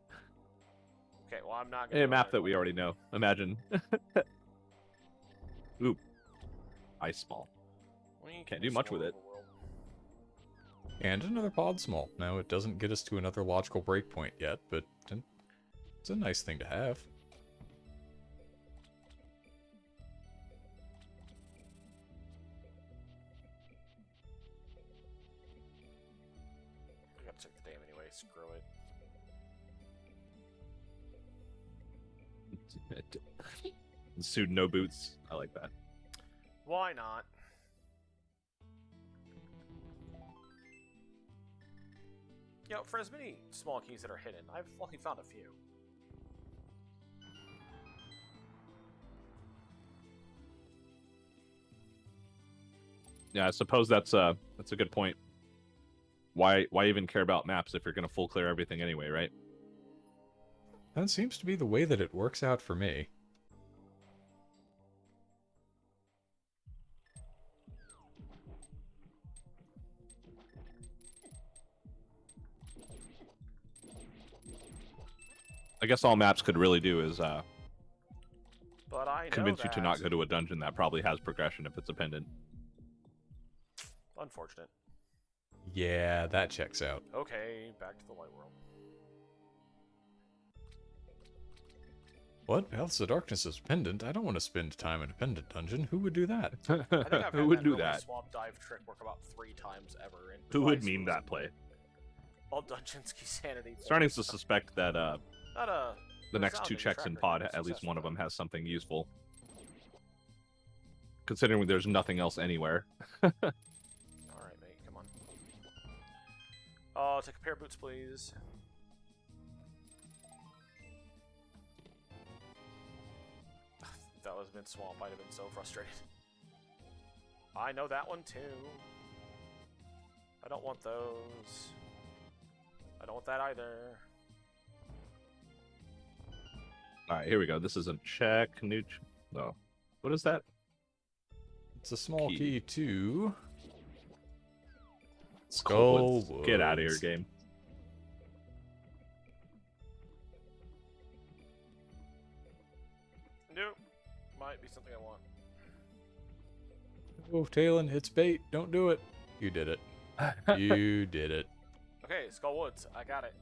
Okay, well, I'm not gonna A go map there. that we already know. Imagine. Ooh. Ice small. We Can't can do much with it. explore the world. And another pod small. Now, it doesn't get us to another logical breakpoint yet, but it's a nice thing to have. I gotta check the dam anyway. Screw it. Sued no boots. I like that. Why not? You know, for as many small keys that are hidden, I've only found a few. Yeah, I suppose that's a good point. Why even care about maps if you're gonna full clear everything anyway, right? That seems to be the way that it works out for me. I guess all maps could really do is But I know convince you to not that- go to a dungeon that probably has progression if it's a pendant. Unfortunate. Yeah, that checks out. Okay, back to the light world. What? Paths of Darkness is pendant? I don't want to spend time in a pendant dungeon. Who would do that? I think I've had Who would that do normally that? swamp dive trick work about 3 times ever. And Who would twice meme was that play? All dungeons key sanity. Starting to suspect that Not a the next 2 resounding checks in track pod, record of at least success one of for them has something useful. Considering there's nothing else anywhere. Alright, mate, come on. Oh, take a pair of boots, please. If that was mid swamp, I'd have been so frustrated. I know that one too. I don't want those. I don't want that either. Alright, here we go. This is a check. No. What is that? It's a small Key. key to... Coldwoods. Skullwoods. Get out of here, game. Nope. Might be something I want. Oh, Talon, it's bait. Don't do it. You did it. You did it. Okay, Skull Woods. I got it.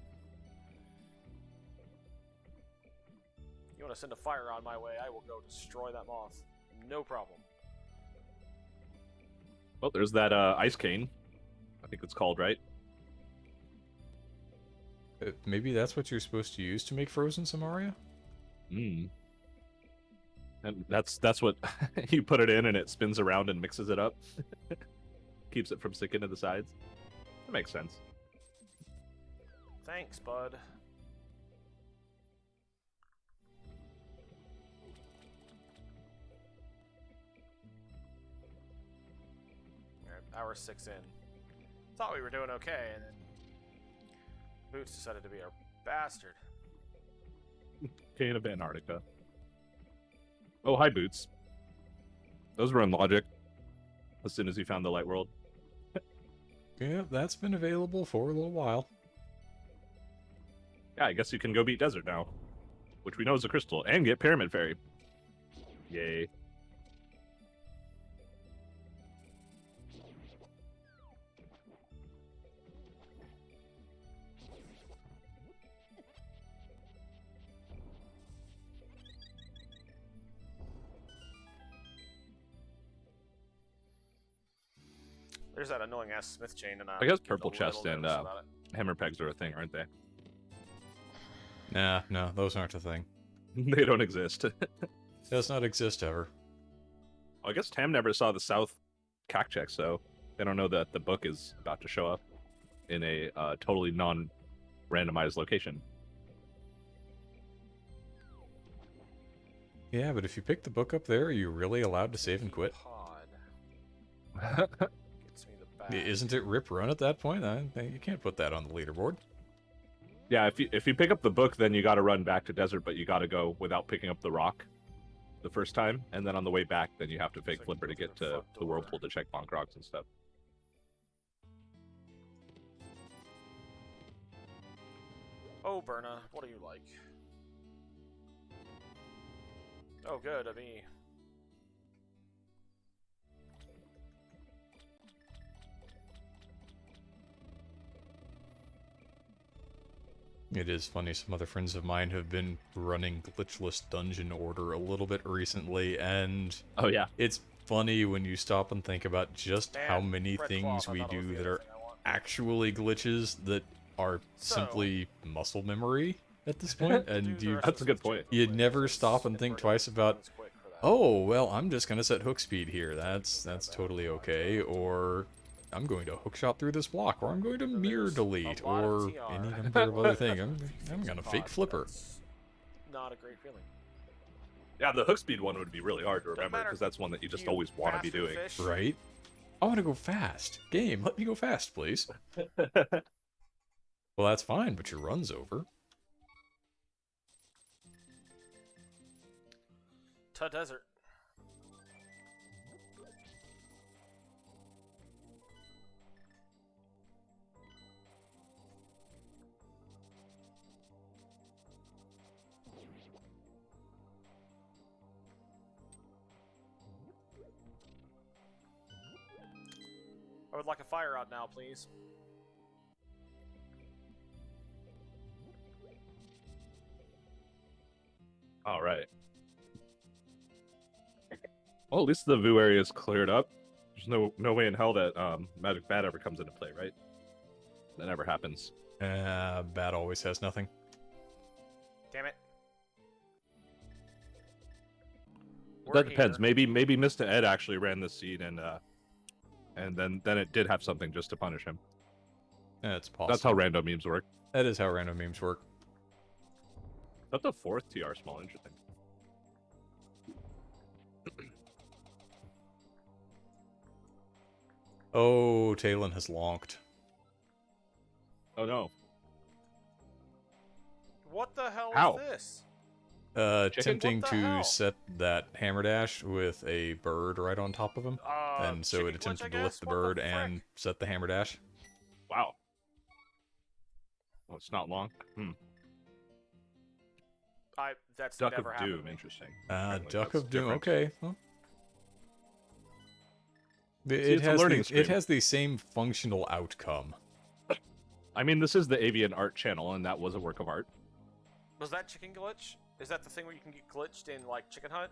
You want to send a fire on my way, I will go destroy that moth. No problem. Well, there's that ice cane. I think it's called, right? Maybe that's what you're supposed to use to make frozen Samaria? Mm. And that's what you put it in and it spins around and mixes it up. Keeps it from sticking to the sides. That makes sense. Thanks, bud. Alright, hour 6 in. Thought we were doing okay, and then Boots decided to be our bastard. Cane of Antarctica. Oh, hi, Boots. Those were in logic. As soon as you found the light world. Yeah, that's been available for a little while. Yeah, I guess you can go beat Desert now. Which we know is a crystal. And get Pyramid Fairy. Yay. There's that annoying ass Smith chain, and I guess purple chest and hammer pegs are a thing, aren't they? Nah, no, those aren't a thing. They don't exist. Does not exist ever. I guess Tam never saw the South CAC check, so they don't know that the book is about to show up in a totally non-randomized location. Yeah, but if you pick the book up there, are you really allowed to save and quit? Pod. Gets me the bag. Isn't it rip run at that point? You can't put that on the leaderboard. Yeah, if you pick up the book, then you got to run back to desert, but you got to go without picking up the rock the first time, and then on the way back, then you have to fake flipper to get to the whirlpool to check bonk rocks and stuff. Oh, Berna, what are you like? Oh, good, a me. It is funny, some other friends of mine have been running glitchless dungeon order a little bit recently, and Oh yeah, it's funny when you stop and think about just Man, how many red things cloth, I we thought it was do the that other are thing I want. actually glitches that are So- simply muscle memory at this point, Do and the you rest That's of a good the point. chain real you quick, never because stop and it think burns twice about, runs quick for that. oh, well, I'm just gonna set hook speed here. That's totally okay. Or I'm going to hookshot through this block, or I'm going to mirror There's delete, a lot of or TR. any number of other things. I'm Fixing gonna pod, fake flipper. that's Not a great feeling. yeah. The hook speed one would be really hard to Doesn't remember matter, because that's one that you just you always want to be bastard doing. fish. Right? I want to go fast. Game, let me go fast, please. Well, that's fine, but your run's over. To desert. I would like a fire out now, please. All right. Well, at least the VU area is cleared up. There's no way in hell that Magic Bat ever comes into play, right? That never happens. Bat always has nothing. Damn it. That depends. Maybe Mr. Ed actually ran this seed and then it did have something just to punish him. Yeah, it's possible. That's how random memes work. That is how random memes work. That's the fourth TR small. Interesting. Oh, Talon has lonked. Oh no. What the hell How? is this? Attempting What the to hell? set that hammer dash with a bird right on top of him. And so it chicken glitch, attempted I to lift guess? the What bird frick? and set the hammer dash. Wow. Well, it's not long. That's Duck never of happened to Doom. me. Interesting. Duck That's of Doom. different. Okay. Well, it's a learning it stream. has the same functional outcome. I mean, this is the Avian Art channel, and that was a work of art. Was that chicken glitch? Is that the thing where you can get glitched in, like, Chicken Hut?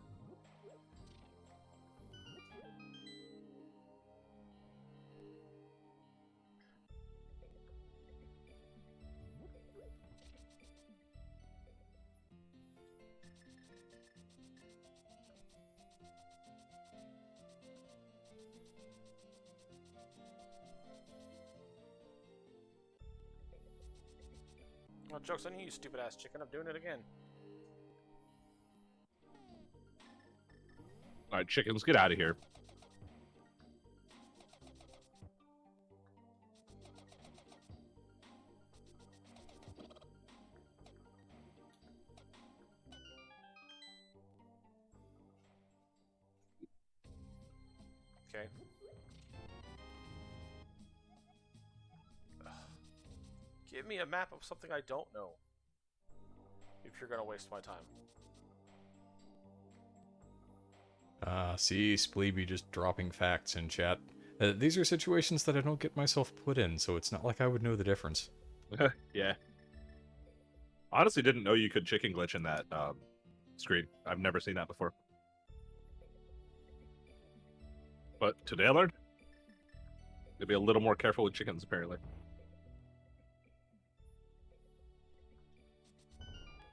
Well, joke's on you, stupid ass chicken. I'm doing it again. All right, chickens, get out of here. Okay. Give me a map of something I don't know. If you're gonna waste my time. See, Spleeby just dropping facts in chat. These are situations that I don't get myself put in, so it's not like I would know the difference. Yeah. Honestly, didn't know you could chicken glitch in that screen. I've never seen that before. But today I learned. They'd be a little more careful with chickens, apparently.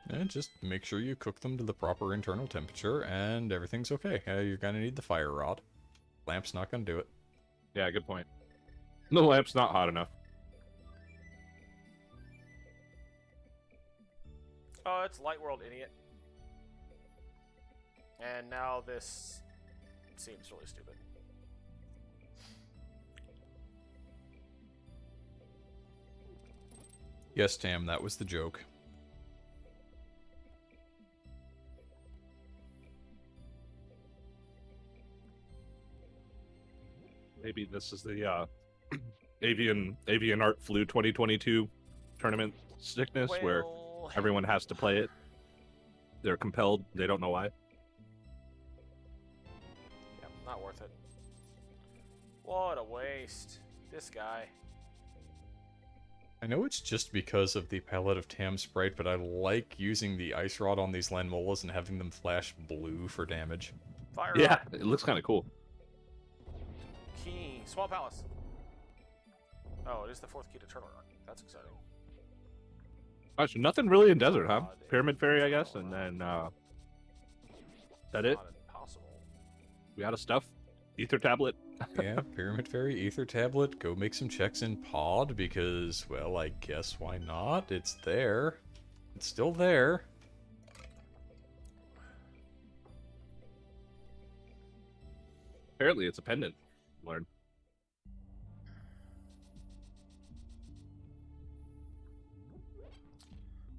And just make sure you cook them to the proper internal temperature, and everything's okay. You're gonna need the fire rod. Lamp's not gonna do it. Yeah, good point. The lamp's not hot enough. Oh, it's Light World, idiot. And now this seems really stupid. Yes, Tam, that was the joke. Maybe this is the avian art flu 2022 tournament sickness where Well, everyone has to play it. They're compelled. They don't know why. yeah, not worth it. What a waste. This guy. I know it's just because of the palette of Tam Sprite, but I like using the ice rod on these Lanmolas and having them flash blue for damage. Fire Yeah, rod. it looks kind of cool. Key. Small palace. Oh, it is the 4th key to Turtle Rock. That's exciting. Gosh, nothing really in desert, huh? God, Pyramid Fairy, I guess, and then that it? Not impossible. We out of stuff. Ether tablet. Yeah, Pyramid Fairy, Ether Tablet, go make some checks in Pod, because, well, I guess why not? It's there. It's still there. Apparently, it's a pendant. Learn.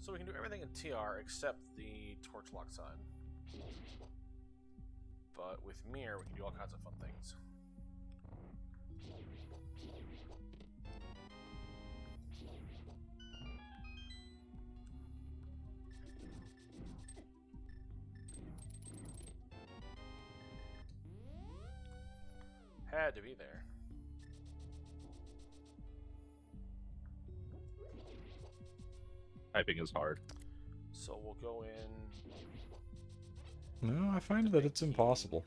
So we can do everything in TR except the torch lock sign. But with Mir, we can do all kinds of fun things. Had to be there. Typing is hard. So we'll go in. No, I find that it's impossible.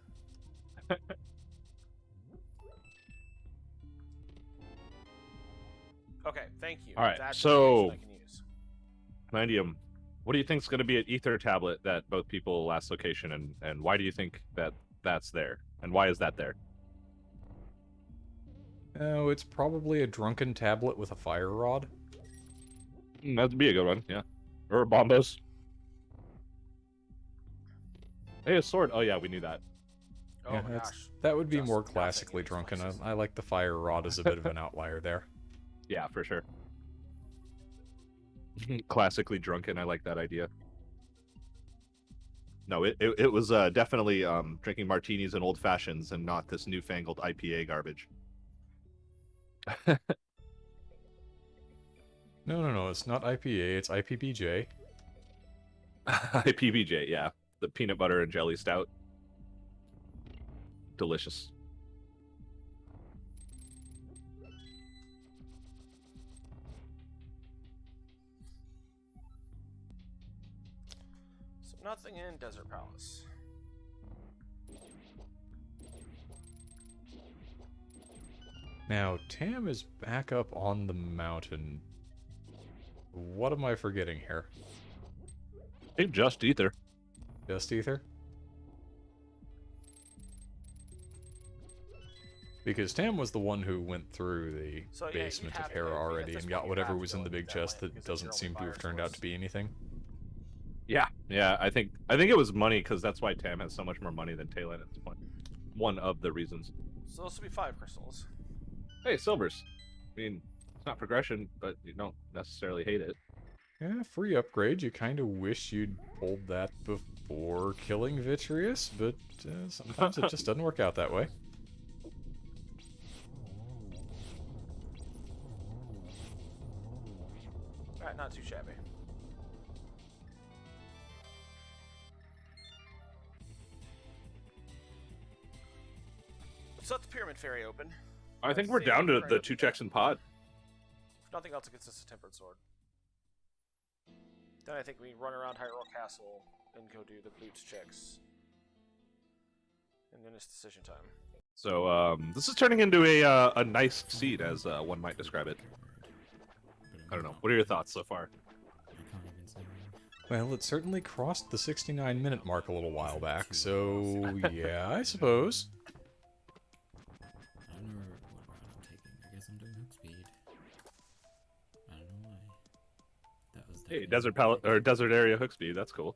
Okay, thank you. All right, That's so- information I can use. Mandium, what do you think is going to be an Ether tablet that both people last location, and why do you think that that's there? And why is that there? Oh, it's probably a drunken tablet with a fire rod. That'd be a good one, yeah. Or bombos. Hey, a sword. Oh yeah, we knew that. Oh Yeah, my that's- gosh. That would be Just more nothing classically in these drunken. places. I like the fire rod as a bit of an outlier there. Yeah, for sure. Classically drunken. I like that idea. No, it was definitely drinking martinis and old fashions, and not this newfangled IPA garbage. No, it's not IPA, it's IPBJ. IPBJ, yeah, the peanut butter and jelly stout. Delicious. So nothing in Desert Palace. Now, Tam is back up on the mountain. What am I forgetting here? I think just Ether. Just Ether? Because Tam was the one who went through the So, yeah, basement you of have Hera to- at already this and point, got you whatever have to was go in the in big that chest way, that because it's doesn't your seem to only have fire turned out source. to be anything. Yeah, I think it was money, because that's why Tam has so much more money than Talon at this point. One of the reasons. So this will be 5 crystals. Hey, silvers. I mean, it's not progression, but you don't necessarily hate it. Yeah, free upgrade. You kind of wish you'd pulled that before killing Vitreous, but sometimes it just doesn't work out that way. Alright, not too shabby. So let the Pyramid Fairy open. I think Let's we're see down if to we're the ready 2 to checks in pod. If nothing else, it gets us a Tempered Sword. Then I think we run around Hyrule Castle and go do the boots checks. And then it's decision time. So this is turning into a nice seed, as one might describe it. I don't know. What are your thoughts so far? I can't even say. Well, it certainly crossed the 69-minute mark a little while back, so yeah, I suppose. I don't know what route I'm taking. I guess I'm doing hook speed. I don't know why. That was Hey, definitely desert area hook speed. That's cool.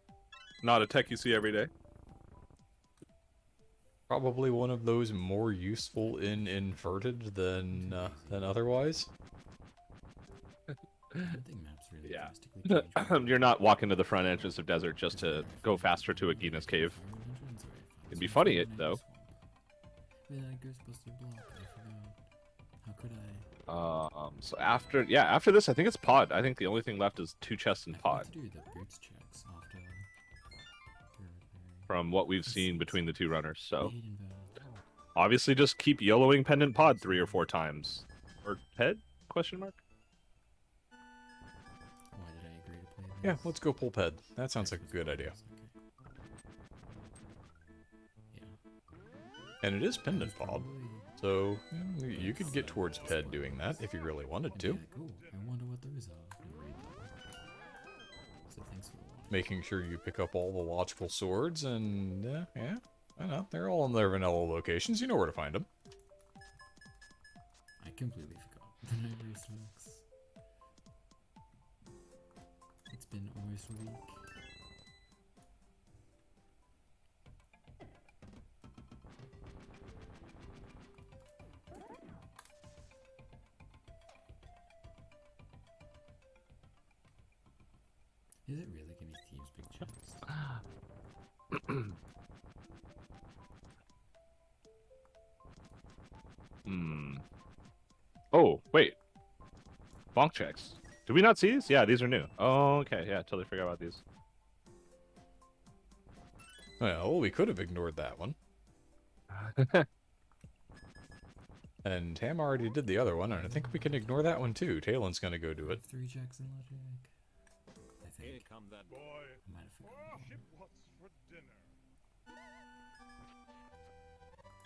Not a tech you see every day. Probably one of those more useful in inverted than otherwise. I don't think maps really Yeah. drastically change. You're not walking to the front edges of desert just to go faster to a Gina's cave. It'd be funny, though. Where that Ghostbuster block? I forgot. How could I? So after this, I think it's pod. I think the only thing left is 2 chests in I forgot pod. to do the boots checks after. From what we've seen between the 2 runners, so Hidden Veld. obviously just keep YOLOing pendant pod 3 or 4 times. Or head? Question mark. Why did I agree to play this? Yeah, let's go pull Ped. That sounds like a good idea. Yeah. And it is pendant pod, Probably. so you could get towards Ped doing that if you really wanted to. Yeah, cool. I wonder what those are. So thanks for watching. Making sure you pick up all the logical swords, and yeah, I know, they're all in their vanilla locations. You know where to find them. I completely forgot that I raced Max. It's been almost a week. Is it really gonna be Team's big chest? Oh, wait. Bonk checks. Did we not see these? Yeah, these are new. Oh, okay. Yeah, totally forgot about these. Well, we could have ignored that one. And Tam already did the other one, and I think we can ignore that one too. Talon's gonna go do it. 3 checks in logic. I think. I might have forgotten.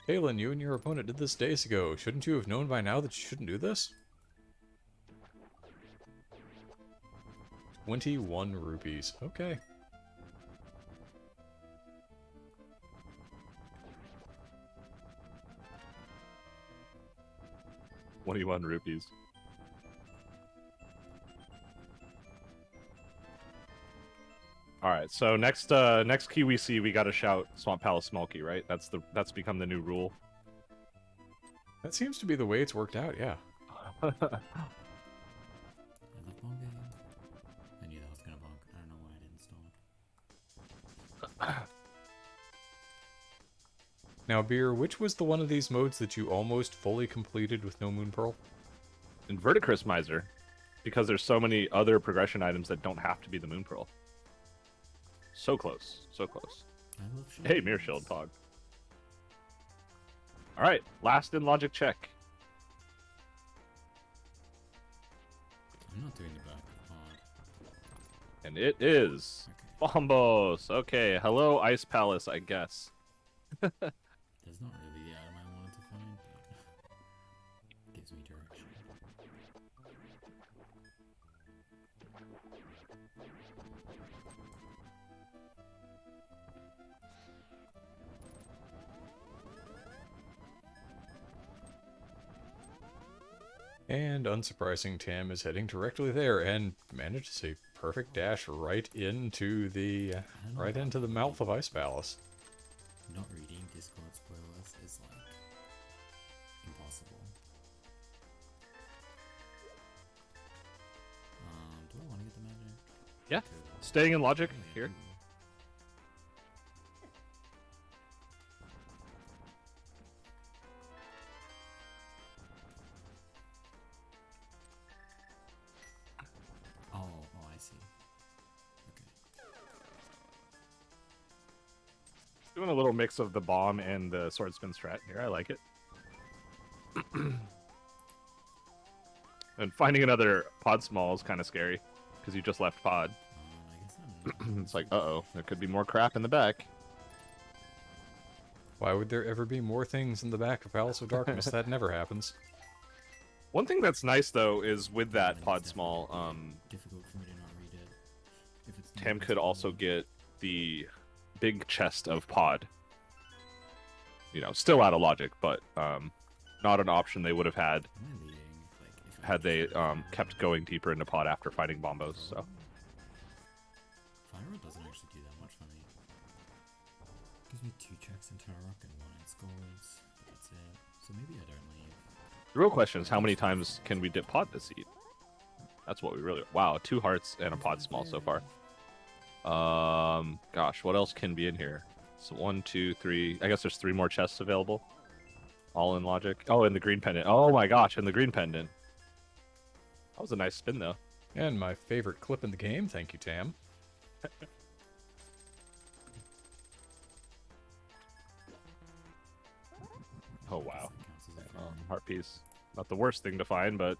Talon, you and your opponent did this days ago. Shouldn't you have known by now that you shouldn't do this? 21 rupees. Okay. ₹21. All right, so next key we see, we gotta shout Swamp Palace Smulky, right? That's become the new rule. That seems to be the way it's worked out, yeah. I love bonking. I knew that was gonna bonk. I don't know why I didn't stop. Now, Beer, which was the one of these modes that you almost fully completed with no Moon Pearl? Inverted Miser, because there's so many other progression items that don't have to be the Moon Pearl. So close, so close. I love shields. Hey, Mirror Shield, Pog. All right, last in logic check. I'm not doing the back pod. And it is Okay. Bombos. Okay, hello, Ice Palace, I guess. That's not really the item I wanted to find, but gives me direction. And unsurprising, Tam is heading directly there and manages a perfect dash right into the mouth of Ice Palace. Not reading Discord spoilers is like impossible. Do I want to get the magic? Yeah, Cool. staying in logic Oh, yeah, here. cool. Oh, I see. Okay. Doing a little mix of the bomb and the swordsman strat here. I like it. And finding another pod small is kind of scary because you just left pod. I guess I'm not. It's like, uh-oh, there could be more crap in the back. Why would there ever be more things in the back of Palace of Darkness? That never happens. One thing that's nice though is with that It's pod definitely small, difficult for me to not read it. If it's not Tam could also visible. get the big chest of pod. You know, still out of logic, but not an option they would have had Am I leading? Like, if I had they just go kept going deeper into pod after fighting bombos. So Fire Rod doesn't actually do that much for me. Gives me 2 checks in Tarok and 1 in Skulls, but that's it. So maybe I don't leave. the real question is how many times can we dip pod this eat? That's what we really. Wow, 2 hearts and a pod small so far. Gosh, what else can be in here? So 1, 2, 3. I guess there's 3 more chests available. All in logic. Oh, and the green pendant. Oh my gosh, and the green pendant. That was a nice spin though. And my favorite clip in the game, thank you, Tam. Oh wow. That counts as a friend. Heart piece. Not the worst thing to find, but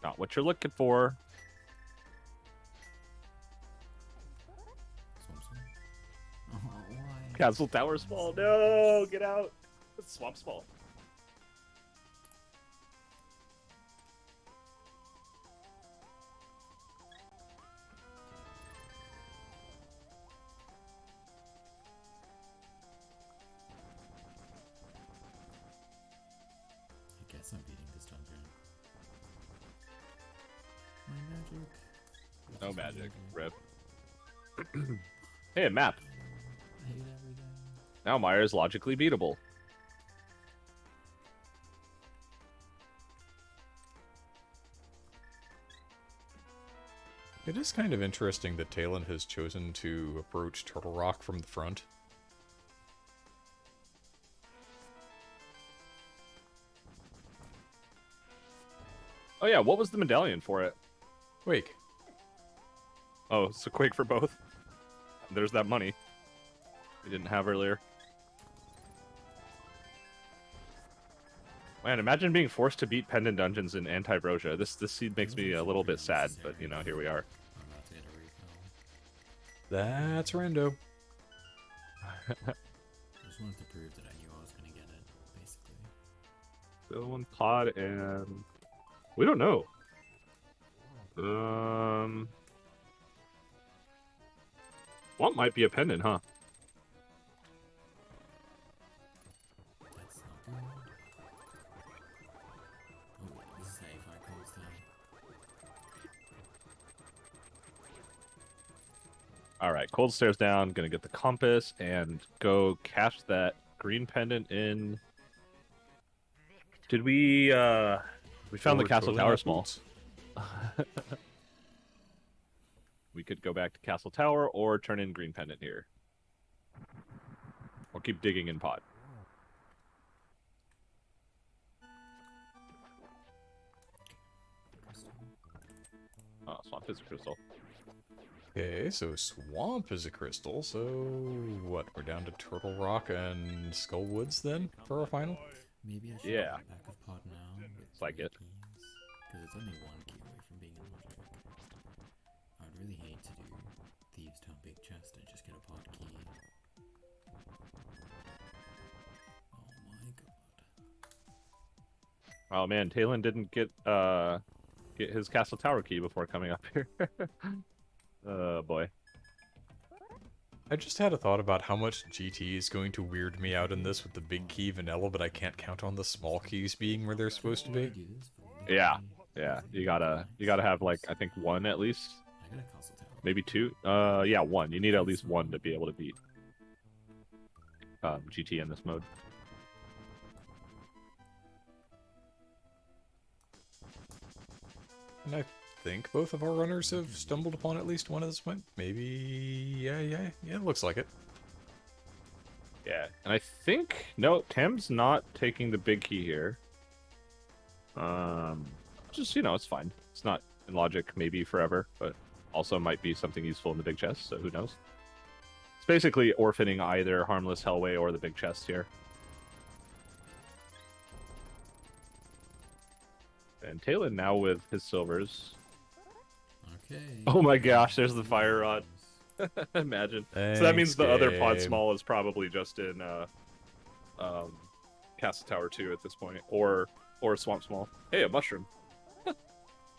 not what you're looking for. Swamp Song? Oh, why? Castle Tower small. No, get out. It's swamp small. I guess I'm beating this dungeon. My magic. No Which is magic. weird. Rip. Hey, a map. I hate everything. Now Meyer is logically beatable. It is kind of interesting that Talon has chosen to approach Turtle Rock from the front. Oh yeah, what was the medallion for it? Wake. Oh, it's a quake for both. There's that money we didn't have earlier. Man, imagine being forced to beat pendant dungeons in AntiVrosia. This seed makes me a little bit sad, but you know, here we are. I'm about to get a refill. That's rando. I just wanted to prove that I knew I was gonna get it, basically. Still one pod and we don't know. What might be a pendant, huh? That's not good. Oh, this is safe. I called down. All right, cold stairs down. Gonna get the compass and go cash that green pendant in. Did we? We found the Forward castle totem tower up small. boots. We could go back to castle tower or turn in green pendant here, or keep digging in pod. Oh, swamp is a crystal. Okay, so Swamp is a crystal, so what? We're down to Turtle Rock and Skull Woods then for our final? Maybe I should Yeah. go back of pod now. With like three it. keys, because it's only 1 key away from being in logic. I would really hate to do Thieves Town Big Chest and just get a pod key. Oh my god. Oh man, Talon didn't get his castle tower key before coming up here. Oh boy. I just had a thought about how much GT is going to weird me out in this with the big key vanilla, but I can't count on the small keys being where they're supposed to be. Do this for Yeah, yeah. You gotta have like I think 1 at least, I got a castle tower. maybe 2. Yeah, 1. You need at least 1 to be able to beat GT in this mode. And I think both of our runners have stumbled upon at least one at this point. Maybe, yeah, it looks like it. Yeah, and I think no, Tam's not taking the big key here. Just it's fine. It's not in logic maybe forever, but also might be something useful in the big chest. So who knows? It's basically orphaning either harmless Hellway or the big chest here. And Talon now with his silvers. Okay. Oh my gosh, there's the fire rod. Imagine. So that means the other pod Thanks, small is probably just in Castle Tower 2 at this point, or Swamp Small. Hey, a mushroom.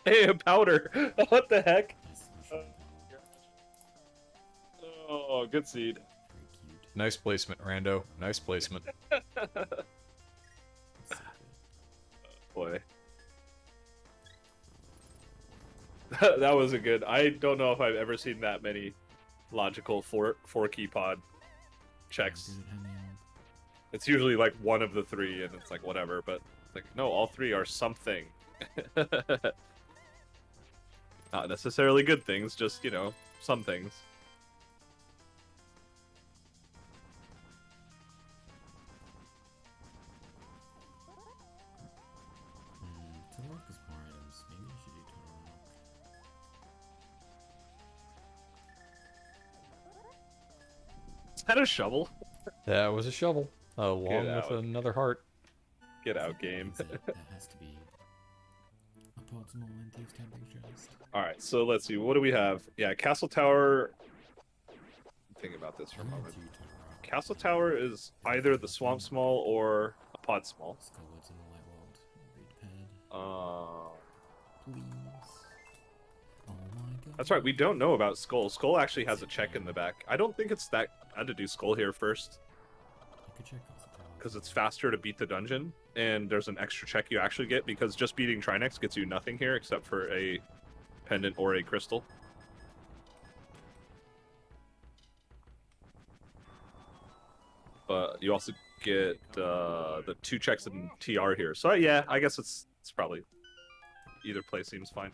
Hey, a powder. What the heck? Nice mushroom powder. Oh, good seed. Very cute. Nice placement, Rando. Nice placement. So good. Boy. That was a good. I don't know if I've ever seen that many logical four key pod checks. Does it have me on? It's usually like one of the three, and it's like whatever. But it's like no, all three are something. Not necessarily good things, just some things. Turtle Rock is more items. Maybe I should do Turtle Rock. Is that a shovel? That was a shovel, along Get with out. another heart. Get out, game. That has to be a pot small and thieves tempting chest. All right, so let's see. What do we have? Yeah, Castle Tower. Think about this for a I'm gonna moment. do Turtle Rock. Castle Tower is either the Swamp Small or a Pod Small. Skullwoods in the Light World. Reed pad. Please. Oh my god. That's right. We don't know about Skull. Skull actually has a check in the back. I don't think it's that bad to do Skull here first, I could check Castle Tower. because it's faster to beat the dungeon, and there's an extra check you actually get, because just beating Trinex gets you nothing here except for a pendant or a crystal. But you also get the 2 checks in TR here. So yeah, I guess it's probably either place seems fine.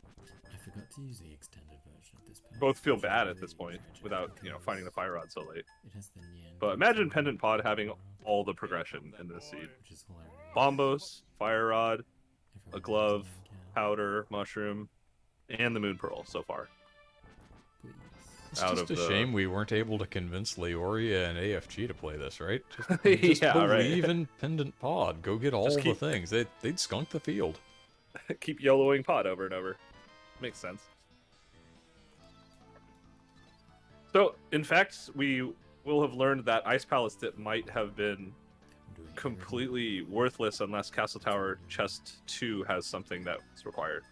I forgot to use the extended version of this pad. Both feel which is bad really at this point tragic without because finding the fire rod so late. It has the Nyan But imagine Pendant Pod having all the progression in this seed. which is hilarious. Bombos, fire rod, Everyone a glove, has Nyan Cat. powder, mushroom, and the moon pearl so far. Please. It's Out just of a the- shame we weren't able to convince Leoria and AFG to play this, right? Just Yeah, right. believe in Pendant Pod. Go get all Just the keep- things. They'd skunk the field. Keep YOLOing pod over and over. Makes sense. So, in fact, we will have learned that Ice Palace Dip might have been I'm doing everything. completely worthless unless Castle Tower Chest 2 has something that's required.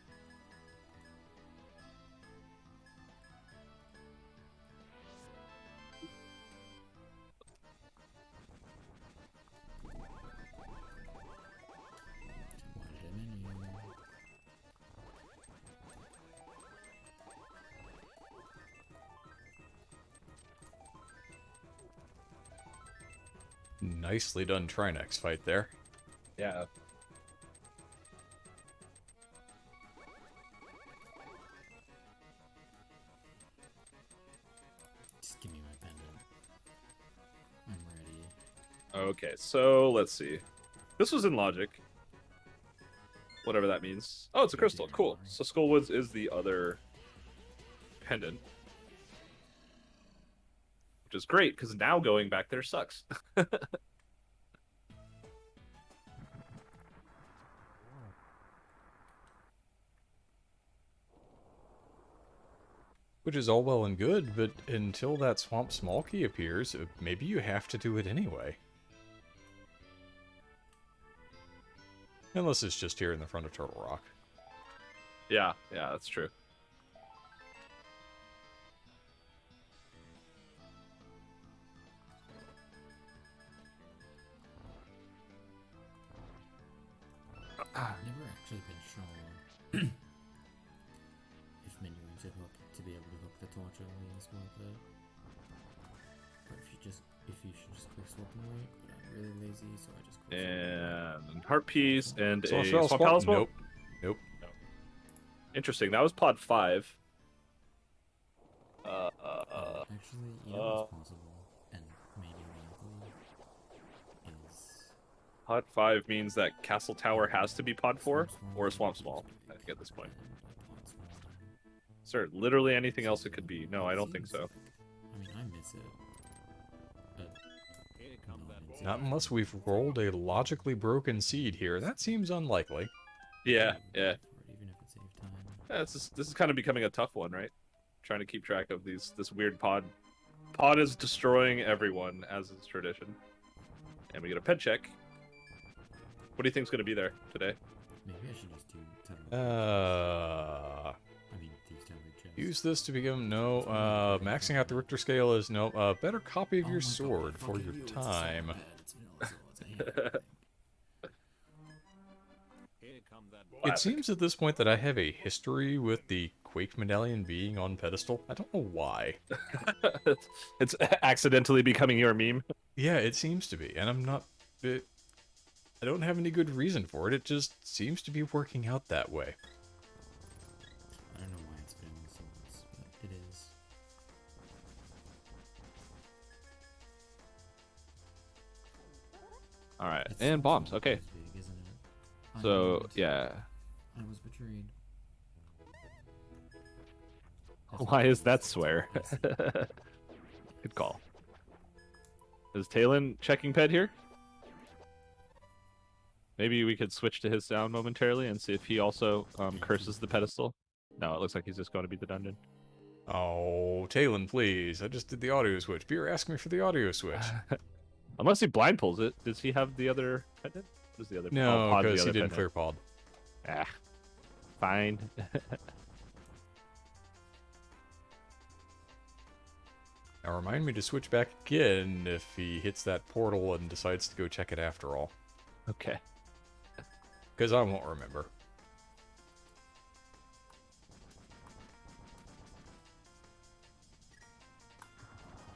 What did I menu? Nicely done Trinex fight there. Yeah. Just give me my pendant. I'm ready. Okay, so let's see. This was in logic. Whatever that means. Oh, it's a crystal. Cool. So Skullwoods is the other pendant. Which is great, because now going back there sucks. Which is all well and good, but until that Swamp Small Key appears, maybe you have to do it anyway. Unless it's just here in the front of Turtle Rock. Yeah, that's true. I've never actually been shown if menuing to hook to be able to hook the torch early is worth it. Or if you should just quick swap and wait, but I'm really lazy, so I just quick swap. And heart piece and a Swamp swamp Swamp? palace bolt? Nope. Nope. Interesting. That was pod 5. Actually, you know what's possible, and maybe likely, is Pod 5 means that Castle Tower has to be pod 4 or a swamp small, I think, at this point. Is there literally anything else it could be? No, I don't think so. I mean, I miss it. But Not unless we've rolled a logically broken seed here. That seems unlikely. Yeah. Even if it saves time. Yeah, this is kind of becoming a tough one, right? Trying to keep track of this weird pod. Pod is destroying everyone, as is tradition. And we get a ped check. What do you think's going to be there today? Maybe I should just do Tether. I mean, these temporary chests. Use this to become maxing out the Richter scale is better copy of Oh your my God, sword for fucking your you, it's a time. sword pad, it's vanilla swords, I hate it. It seems at this point that I have a history with the Quake medallion being on pedestal. I don't know why. It's accidentally becoming your meme. Yeah, it seems to be, and I'm not. I don't have any good reason for it. It just seems to be working out that way. I don't know why it's vanilla swords, but it is. All right, It's and bombs. Okay, big, isn't it? so And yeah. I was betrayed. Why is that swear? Good call. Is Talon checking ped here? Maybe we could switch to his sound momentarily and see if he also curses the pedestal. No, it looks like he's just going to beat the dungeon. Oh, Talon, please. I just did the audio switch. Beer asked me for the audio switch. Unless he blind pulls it. Does he have the other pendant? What is the other? No, Pod's the because he other didn't pendant. clear pod. Ah, fine. Now remind me to switch back again if he hits that portal and decides to go check it after all. Okay. Because I won't remember.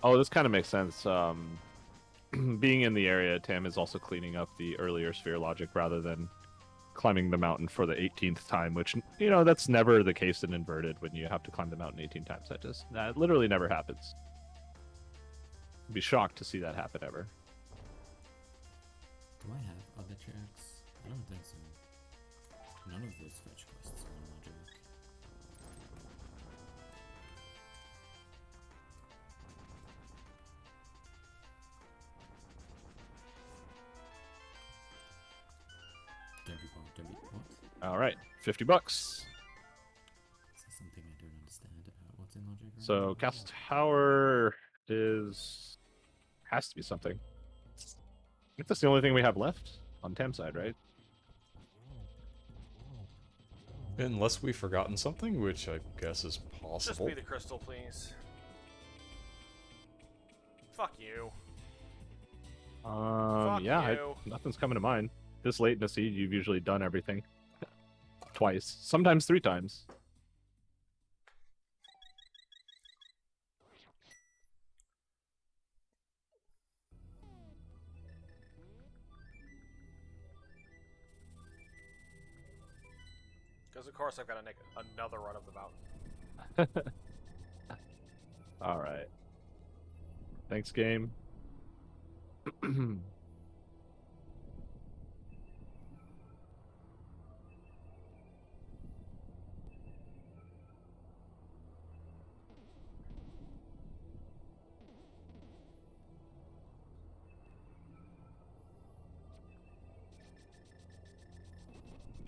Oh, this kind of makes sense. Being in the area, Tam is also cleaning up the earlier sphere logic rather than climbing the mountain for the 18th time, which, you know, that's never the case in Inverted when you have to climb the mountain 18 times. That literally never happens. I'd be shocked to see that happen ever. Do I have other checks? I don't think so. None of those fetch quests are logic. Debbie, what? All right, $50. Is that something I don't understand about what's in logic? Right So now? Castle Tower has to be something. I think that's the only thing we have left on Tam's side, right? Unless we've forgotten something, which I guess is Just possible. be the crystal, please. Fuck you. Fuck Yeah, you. nothing's coming to mind. This late in the siege, you've usually done everything. Twice. Sometimes 3 times. Because of course I've got to make another run of the mountain. Alright. Thanks, game.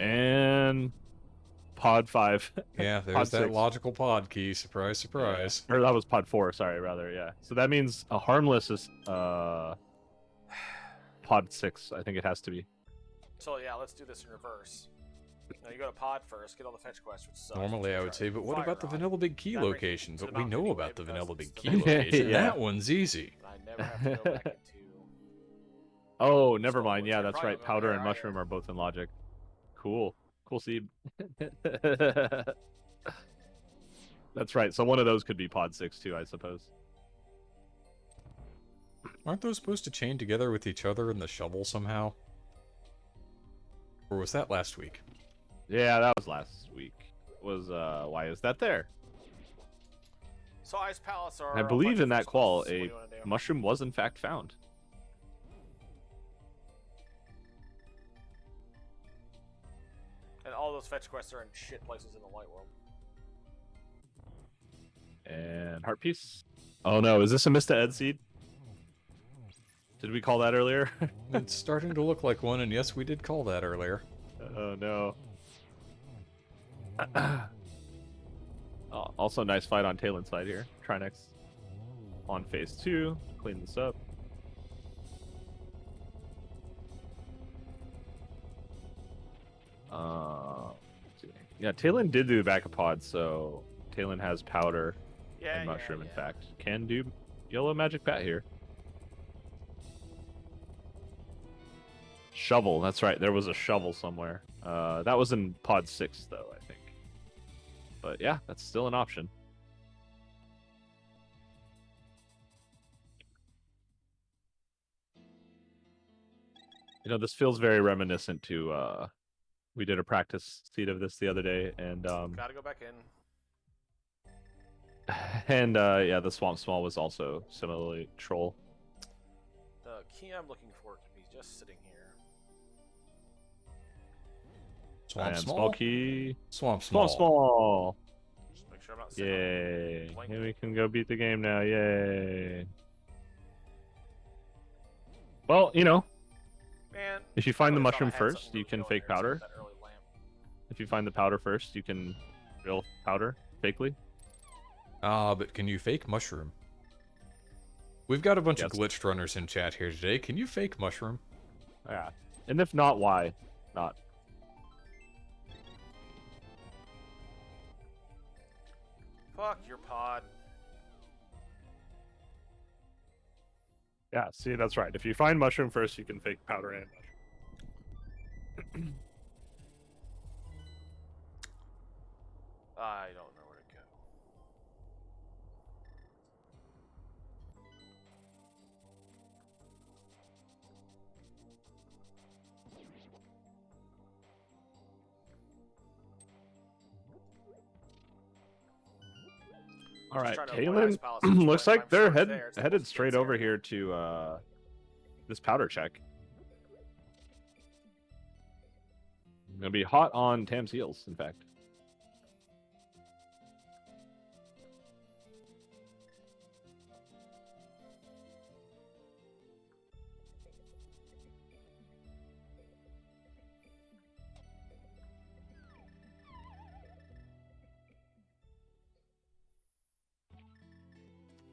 And pod 5. Yeah, there's Pod that 6. logical pod key. Surprise, surprise. Or that was pod 4, sorry, rather, yeah. So that means a harmless is pod 6, I think it has to be. So yeah, let's do this in reverse. Now you go to pod first, get all the fetch quests, which sucks. Normally I would say, but what Fire about the rod. Vanilla Big Key That brings location? you to But the we mountain know anyway, about the because Vanilla it's Big the Key middle. location. Yeah. That one's easy. I never have to go back into. Oh, never Stone mind. Wars. Yeah, You're that's probably right. gonna Powder go and higher. mushroom are both in logic. Cool. Cool seed. That's right. So one of those could be pod 6 too, I suppose. Aren't those supposed to chain together with each other in the shovel somehow? Or was that last week? Yeah, that was last week. Why is that there? So ice palace are. I a believe bunch in of that qual, crystals. What do a you wanna do? mushroom was in fact found. And all those fetch quests are in shit places in the light world. And heart piece. Oh no, is this a Mista Ed seed? Did we call that earlier? It's starting to look like one, and yes, we did call that earlier. Oh no. Also, nice fight on Talon's side here. Trinex on phase 2. Clean this up. Yeah, Talon did do the back of pod, so Talon has powder Yeah, and mushroom. yeah, In yeah. fact, can do yellow magic bat here. Shovel. That's right. There was a shovel somewhere. That was in pod 6, though, I think. But yeah, that's still an option. You know, this feels very reminiscent to we did a practice seed of this the other day, and Gotta go back in. and yeah, the swamp small was also similarly troll. The key I'm looking for could be just sitting here. Swamp And small. small key. Swamp small. Swamp small. Just make sure I'm not sitting on Yay! blank. And we can go beat the game now. Yay! Well, you know, Man, if you I find the really thought mushroom I had first, something you really can going fake there, too, powder. with that early lamp. If you find the powder first, you can real powder fakely. Ah, but can you fake mushroom? We've got a bunch of Yes. glitched runners in chat here today. Can you fake mushroom? Yeah. And if not, why not? Fuck your pod. Yeah, see, that's right. If you find mushroom first, you can fake powder and mushroom. I don't know where to go. All right, trying to avoid Talon ice palaces, looks but like I'm they're sure it's there. It's the headed most straight dense over area. here to this powder check. Gonna be hot on Tam's heels, in fact.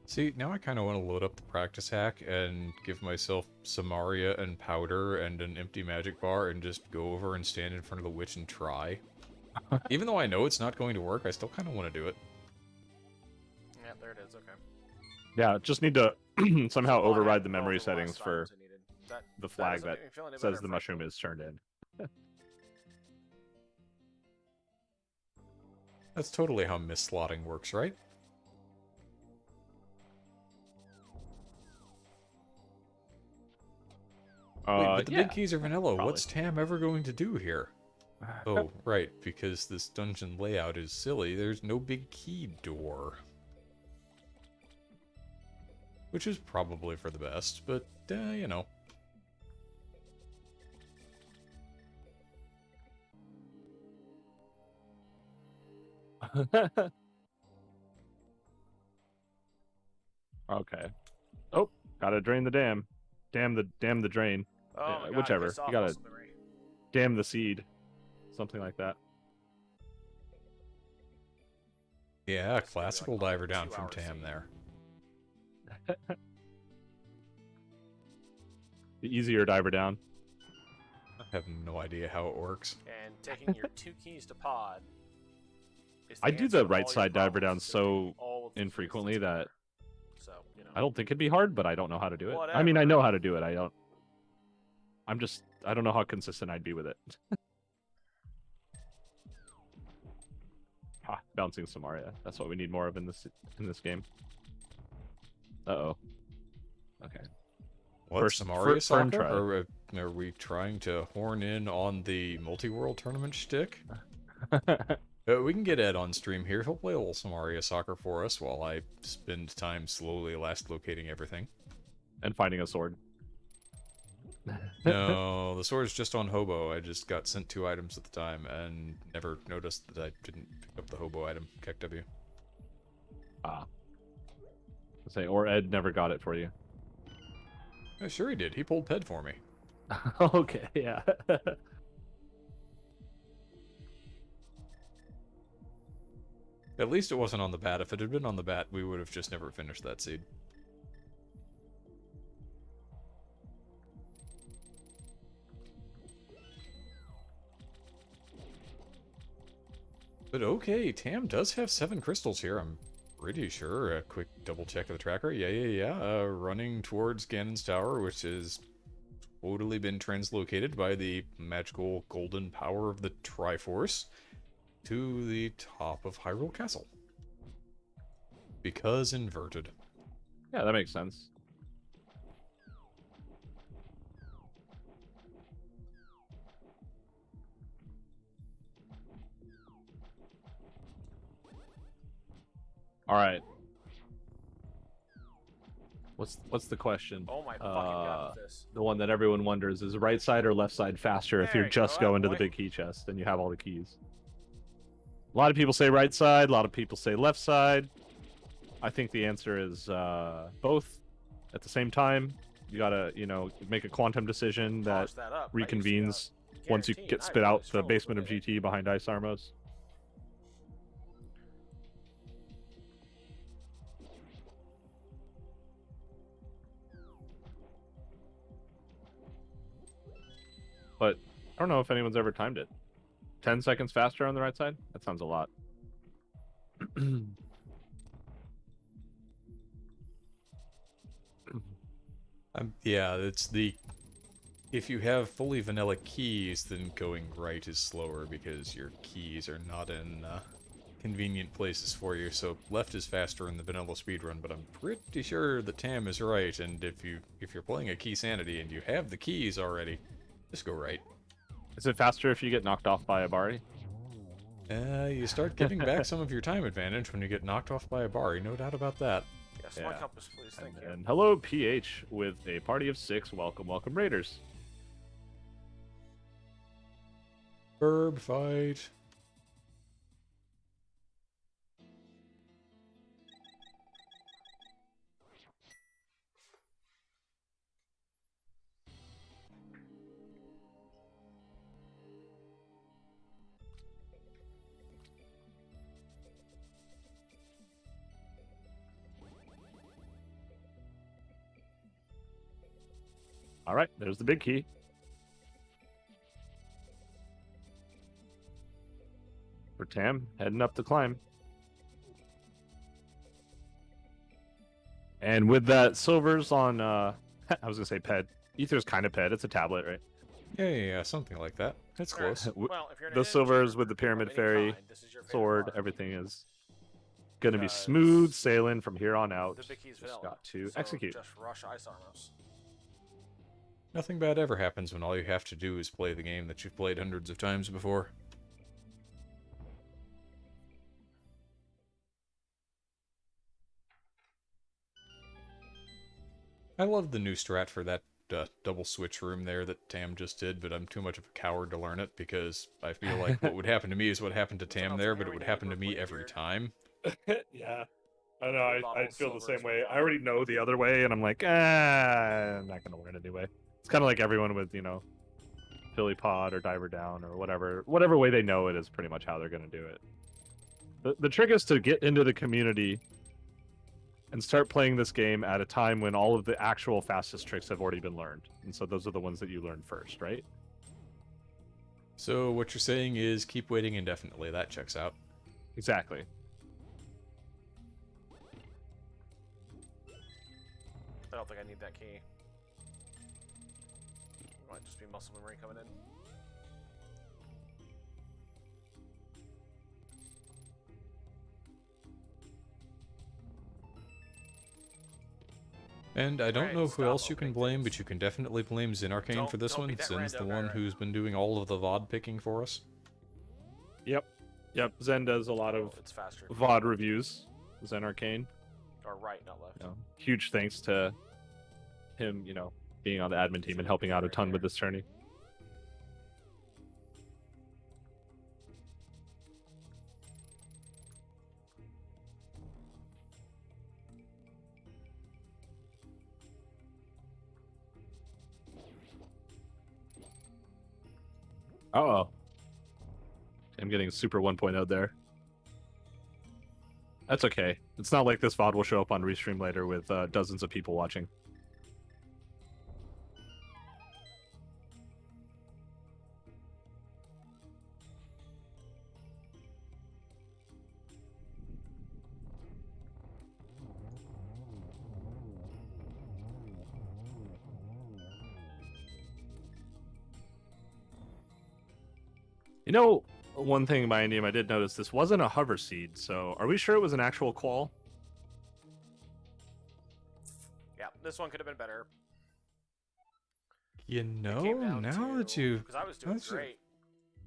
See, now I kind of want to load up the practice hack and give myself Samaria and powder and an empty magic bar and just go over and stand in front of the witch and try. Even though I know it's not going to work, I still kind of want to do it. Yeah, there it is. Okay. Yeah, just need to somehow Well, I override had the both memory of the last settings for items I needed. the flag doesn't that make me feel any says better, the mushroom frankly. is turned in. That's totally how mis-slotting works, right? Wait, but the Yeah, big keys are vanilla. probably. What's Tam ever going to do here? Oh, right, because this dungeon layout is silly. There's no big key door. Which is probably for the best, but, you know. Okay. Oh, gotta drain the dam. Dam the drain. Oh Yeah, my god, whichever. pissed off You gotta- muscle memory. Dam the seed. Something like that. Yeah, It's gonna be classical like diver a down from 2-hour Tam scene. there. The easier diver down. I have no idea how it works. And taking your 2 keys to pod. is I the do answer the to right all your side diver problems, down is to so do all of the keys infrequently together. that So, you know. I don't think it'd be hard, but I don't know how to do it. I mean, I know Whatever. how to do it. I don't know how consistent I'd be with it. Ha, bouncing Samaria. That's what we need more of in this game. Uh-oh. Okay. What, First- Samaria first soccer? try. Are we trying to horn in on the multi-world tournament shtick? We can get Ed on stream here. He'll play a little Samaria soccer for us while I spend time slowly last locating everything. And finding a sword. No, the sword's just on hobo. I just got sent 2 items at the time and never noticed that I didn't pick up the hobo item. KW. Ah. Say, or Ed never got it for you. Yeah, sure he did. He pulled Ped for me. Okay, yeah. At least it wasn't on the bat. If it had been on the bat, we would have just never finished that seed. But okay, Tam does have 7 crystals here, I'm pretty sure. A quick double check of the tracker. Yeah. Running towards Ganon's Tower, which has totally been translocated by the magical golden power of the Triforce to the top of Hyrule Castle. Because inverted. Yeah, that makes sense. All right. What's the question? Oh my fucking god, with this. The one that everyone wonders is right side or left side faster if There you're you just go, going to the attaboy. big key chest and you have all the keys. A lot of people say right side, a lot of people say left side. I think the answer is both at the same time. You gotta, make a quantum decision that Polish that up. I used to, reconvenes once you guarantee get I spit really out the struggled basement with of it. GT behind Ice Armos. But I don't know if anyone's ever timed it. 10 seconds faster on the right side? That sounds a lot. Yeah, it's the... If you have fully vanilla keys, then going right is slower because your keys are not in convenient places for you. So left is faster in the vanilla speedrun, but I'm pretty sure that Tam is right. And if you're playing a Key Sanity and you have the keys already, just go right. Is it faster if you get knocked off by a Bari? You start getting back some of your time advantage when you get knocked off by a Bari, no doubt about that. Yes, Yeah. my compass, please. Thank you. And hello, PH, with a party of 6. Welcome, Raiders. Herb fight. All right, there's the big key. For Tam, heading up the climb. And with that, Silver's on, I was going to say PED. Ether's kind of PED. It's a tablet, right? Yeah, something like that. It's close. Well, if you're an The Silver's engineer with the Pyramid of any Fairy kind, this is your favorite sword. car. Everything is going to be Because smooth sailing from here on out. The big key's Just vanilla. got to So execute. Just rush Ice Armos. Nothing bad ever happens when all you have to do is play the game that you've played hundreds of times before. I love the new strat for that double switch room there that Tam just did, but I'm too much of a coward to learn it because I feel like what would happen to me is what happened to Tam there, but it would happen to me every time. Yeah. I know, I Bottle feel the silver same is way. what I already know the other way, and I'm like, I'm not going to learn anyway. It's kind of like everyone with, Philly Pod or Diver Down or whatever way they know it is pretty much how they're going to do it. The trick is to get into the community and start playing this game at a time when all of the actual fastest tricks have already been learned. And so those are the ones that you learn first, right? So what you're saying is keep waiting indefinitely. That checks out. Exactly. I don't think I need that key. Might just be muscle memory coming in. And I don't Right, know who stop else you can opening blame, things. but you can definitely blame Zinarkane for this Don't be one, that Zin's the rando guy one right who's now. been doing all of the VOD picking for us. Yep. Zen does a lot Oh, of it's faster. if you VOD go reviews. Zen Arcane. Or right, not left. Huge thanks to him, being on the admin team and helping out a ton with this tourney. Uh-oh. I'm getting super 1.0 there. That's okay. It's not like this VOD will show up on Restream later with dozens of people watching. You know, one thing by Indium I did notice, this wasn't a hover seed, so are we sure it was an actual qual? Yeah, this one could have been better. You It came know, down now that to, you... because I was doing that's- great.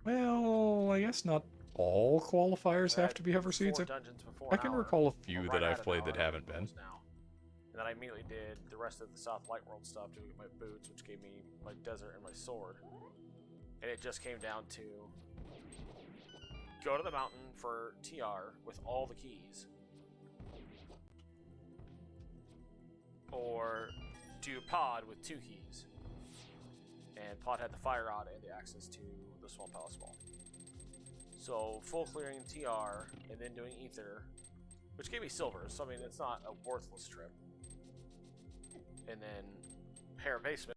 Well, I guess not all qualifiers I have had to be hover 4 seeds. dungeons before I an can hour, recall a or few right that at I've an played hour, that I haven't think it been. was now. And then I immediately did the rest of the South Light World stuff to get my boots, which gave me my desert and my sword. And it just came down to go to the mountain for TR with all the keys, or do pod with 2 keys. And pod had the fire rod and the access to the Swamp Palace Wall. So full clearing TR and then doing ether, which gave me silver, so I mean it's not a worthless trip. And then Hair Basement.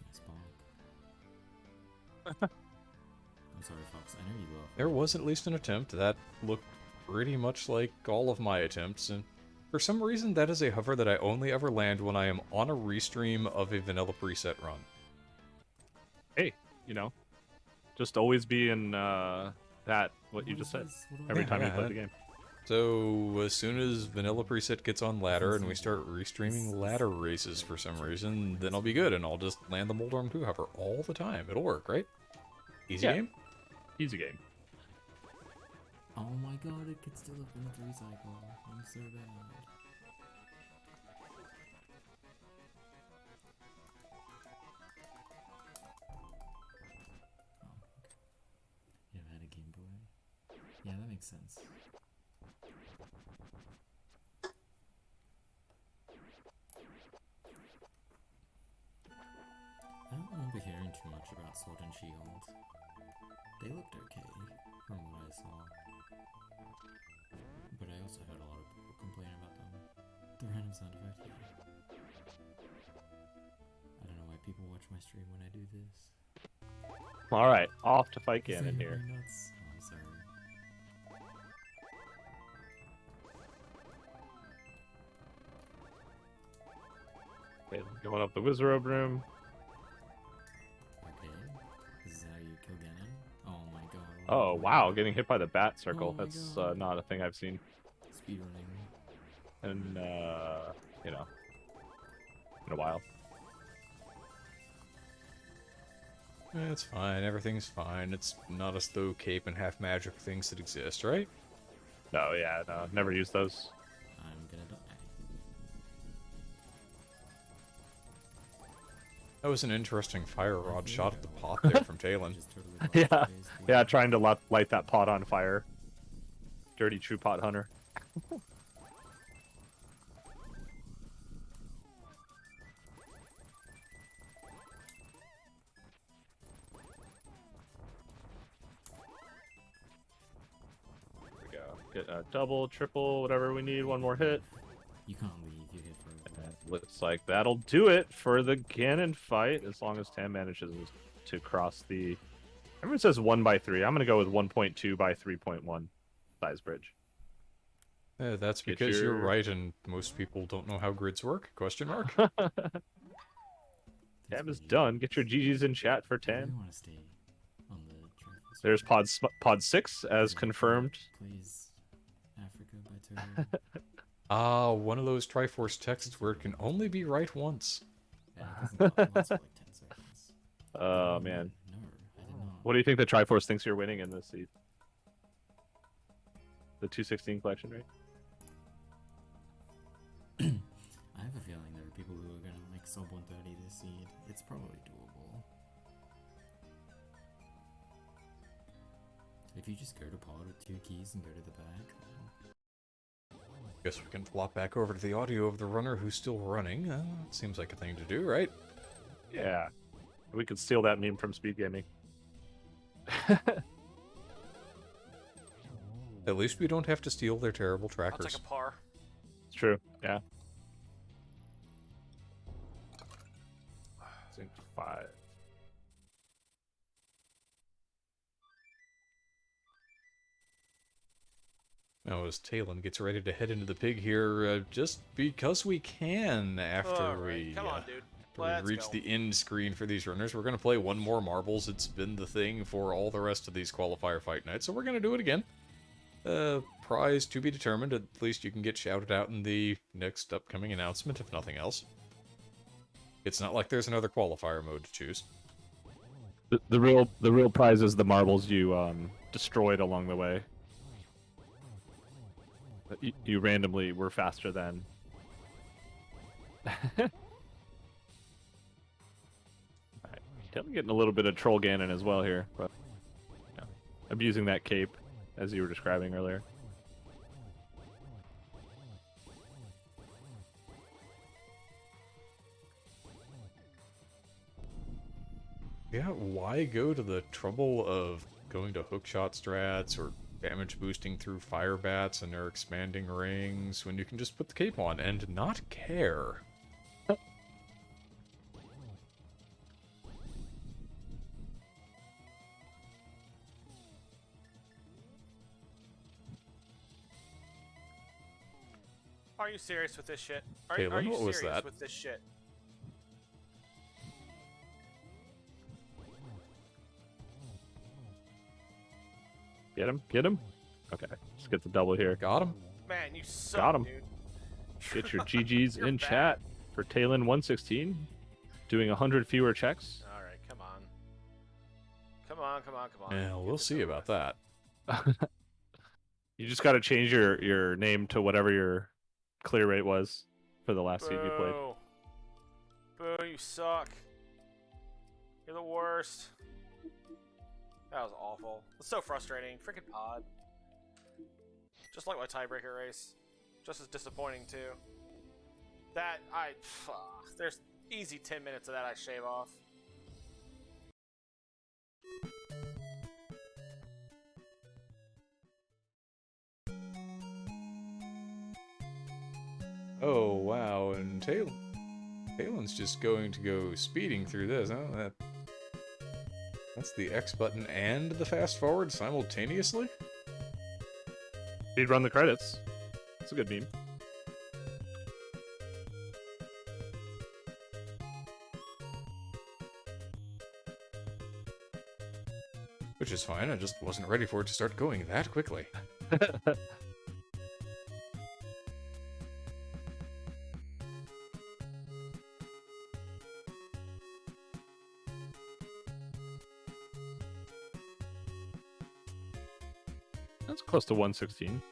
Nice bonk. I'm sorry, Fox. I know you love. There was at least an attempt that looked pretty much like all of my attempts, and for some reason that is a hover that I only ever land when I am on a restream of a vanilla preset run. Hey, you know, just always be in that, what you just said, every time you play the game. So as soon as vanilla preset gets on ladder and we start restreaming ladder races for some reason, then I'll be good and I'll just land the Moldorm 2 hover all the time. It'll work, right? Easy Yeah. game? Easy game. Oh my god, it could still have been a 3 cycle. I'm so bad. Oh, okay. You never had a Game Boy? Yeah, that makes sense. I don't remember hearing too much about Sword and Shield. They looked okay, from what I saw. But I also heard a lot of people complain about them. The random sound effect, yeah. I don't know why people watch my stream when I do this. All right, off to fight Is Ganon that here. really nuts? Oh, I'm sorry. Okay, going up the Wizard room. Okay, this is how you kill Ganon? Oh my god. Oh wow, getting hit by the bat circle. Oh my That's God. not a thing I've seen. Speedrunning. And you know, in a while. It's fine, everything's fine. It's not as though cape and half magic things that exist, right? No, yeah, no, never used those. I'm gonna die. That was an interesting fire rod shot at the pot there from Talon. Just totally Yeah, lost phase, yeah, trying to light that pot on fire. Dirty true pot hunter. There we go. Get a double, triple, whatever we need. One more hit. You can't leave, you hit for And looks like that'll do it for the Ganon fight, as long as Tam manages to cross the... Everyone says 1 by 3. I'm going to go with 1.2 by 3.1 size bridge. That's Get because you're your- right and most people don't know how grids work, question mark? Tam is done. Get your GGs in chat for I really Tam. want to stay on the Triforce. There's pod 6, as Yeah, confirmed. Please, Africa by Toto. Ah, one of those Triforce texts where it can only be right once. Yeah, it doesn't last for like 10 seconds. Oh, man. No, I did not. What do you think the Triforce thinks you're winning in this seed? The 216 collection, right? I have a feeling there are people who are gonna like sub 130 this seed. It's probably doable. If you just go to pod with 2 keys and go to the back, then... Guess we can flop back over to the audio of the runner who's still running. Seems like a thing to do, right? Yeah. We could steal that meme from Speed Gaming. At least we don't have to steal their terrible I'll trackers. take a par. It's true, yeah. Zinc 5. Now, as Talon gets ready to head into the pig here, just because we can after Alright, we... come on, dude. We've Let's reached go. the end screen for these runners. We're going to play one more marbles. It's been the thing for all the rest of these qualifier fight nights, so we're going to do it again. Prize to be determined. At least you can get shouted out in the next upcoming announcement, if nothing else. It's not like there's another qualifier mode to choose. The real prize is the marbles you destroyed along the way. You randomly were faster than. Alright. Definitely getting a little bit of Troll Ganon as well here, but yeah. Abusing that cape as you were describing earlier. Yeah, why go to the trouble of going to hookshot strats or damage boosting through fire bats and their expanding rings when you can just put the cape on and not care? Are you serious with this shit? Are Caitlin, you what was serious that? with this shit? Get him? Get him? Okay, let's get the double here. Got him. Man, you suck, Got 'em. dude. Get your GGs You're in bad. chat for Talon116, doing 100 fewer checks. All right, come on. Come on, come on, come on. Yeah, Get we'll this see over about with. that. You just got to change your name to whatever your clear rate was for the last seed you played. Boo. Boo, you suck. You're the worst. That was awful. It's so frustrating. Freaking pod. Just like my tiebreaker race. Just as disappointing, too. There's easy 10 minutes of that I shave off. Oh, wow, and Talon's just going to go speeding through this, huh? That's the X button and the fast forward simultaneously? He'd run the credits. It's a good meme. Which is fine, I just wasn't ready for it to start going that quickly. That's close to 116.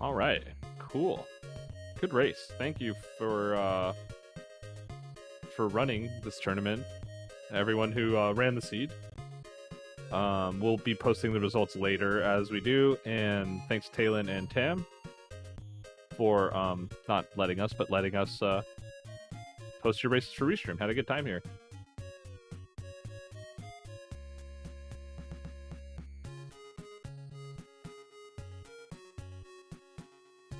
All right, cool. Good race. Thank you for running this tournament. Everyone who ran the seed. We'll be posting the results later as we do, and thanks Talon and Tam for not letting us, but letting us post your races for Restream. Had a good time here.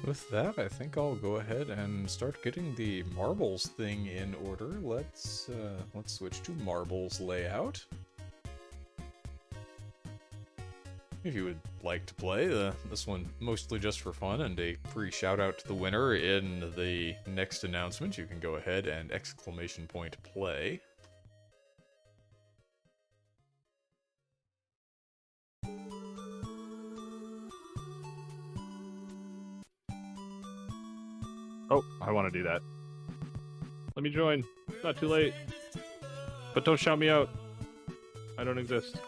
With that, I think I'll go ahead and start getting the marbles thing in order. Let's switch to marbles layout. If you would like to play, this one mostly just for fun and a free shout out to the winner in the next announcement, you can go ahead and !play. Oh, I want to do that. Let me join. Not too late. But don't shout me out. I don't exist.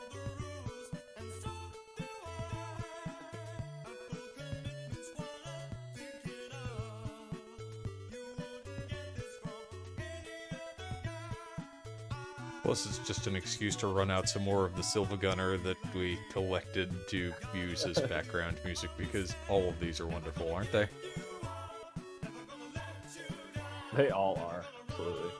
Plus, it's just an excuse to run out some more of the Silva Gunner that we collected to use as background music, because all of these are wonderful, aren't they? They all are. Absolutely.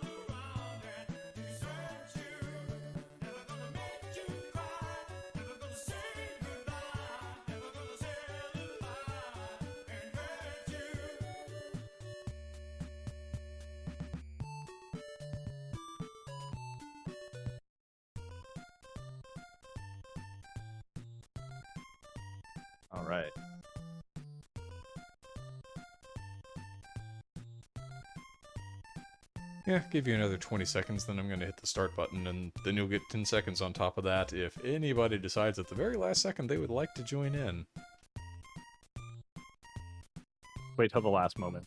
All right. Yeah, give you another 20 seconds, then I'm going to hit the start button, and then you'll get 10 seconds on top of that if anybody decides at the very last second they would like to join in. Wait till the last moment.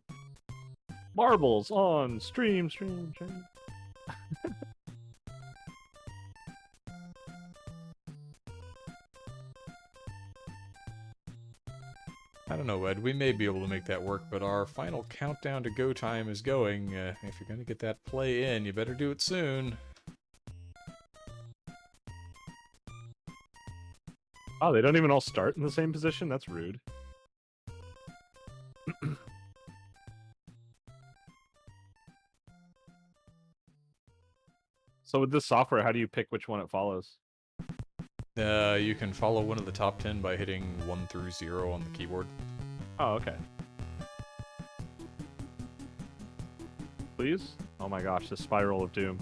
Marbles on stream. I don't know, Ed, we may be able to make that work, but our final countdown to go time is going. If you're going to get that play in, you better do it soon. Oh, they don't even all start in the same position? That's rude. So with this software, how do you pick which one it follows? You can follow one of the top 10 by hitting 1 through 0 on the keyboard. Oh, okay. Please? Oh my gosh, this spiral of doom.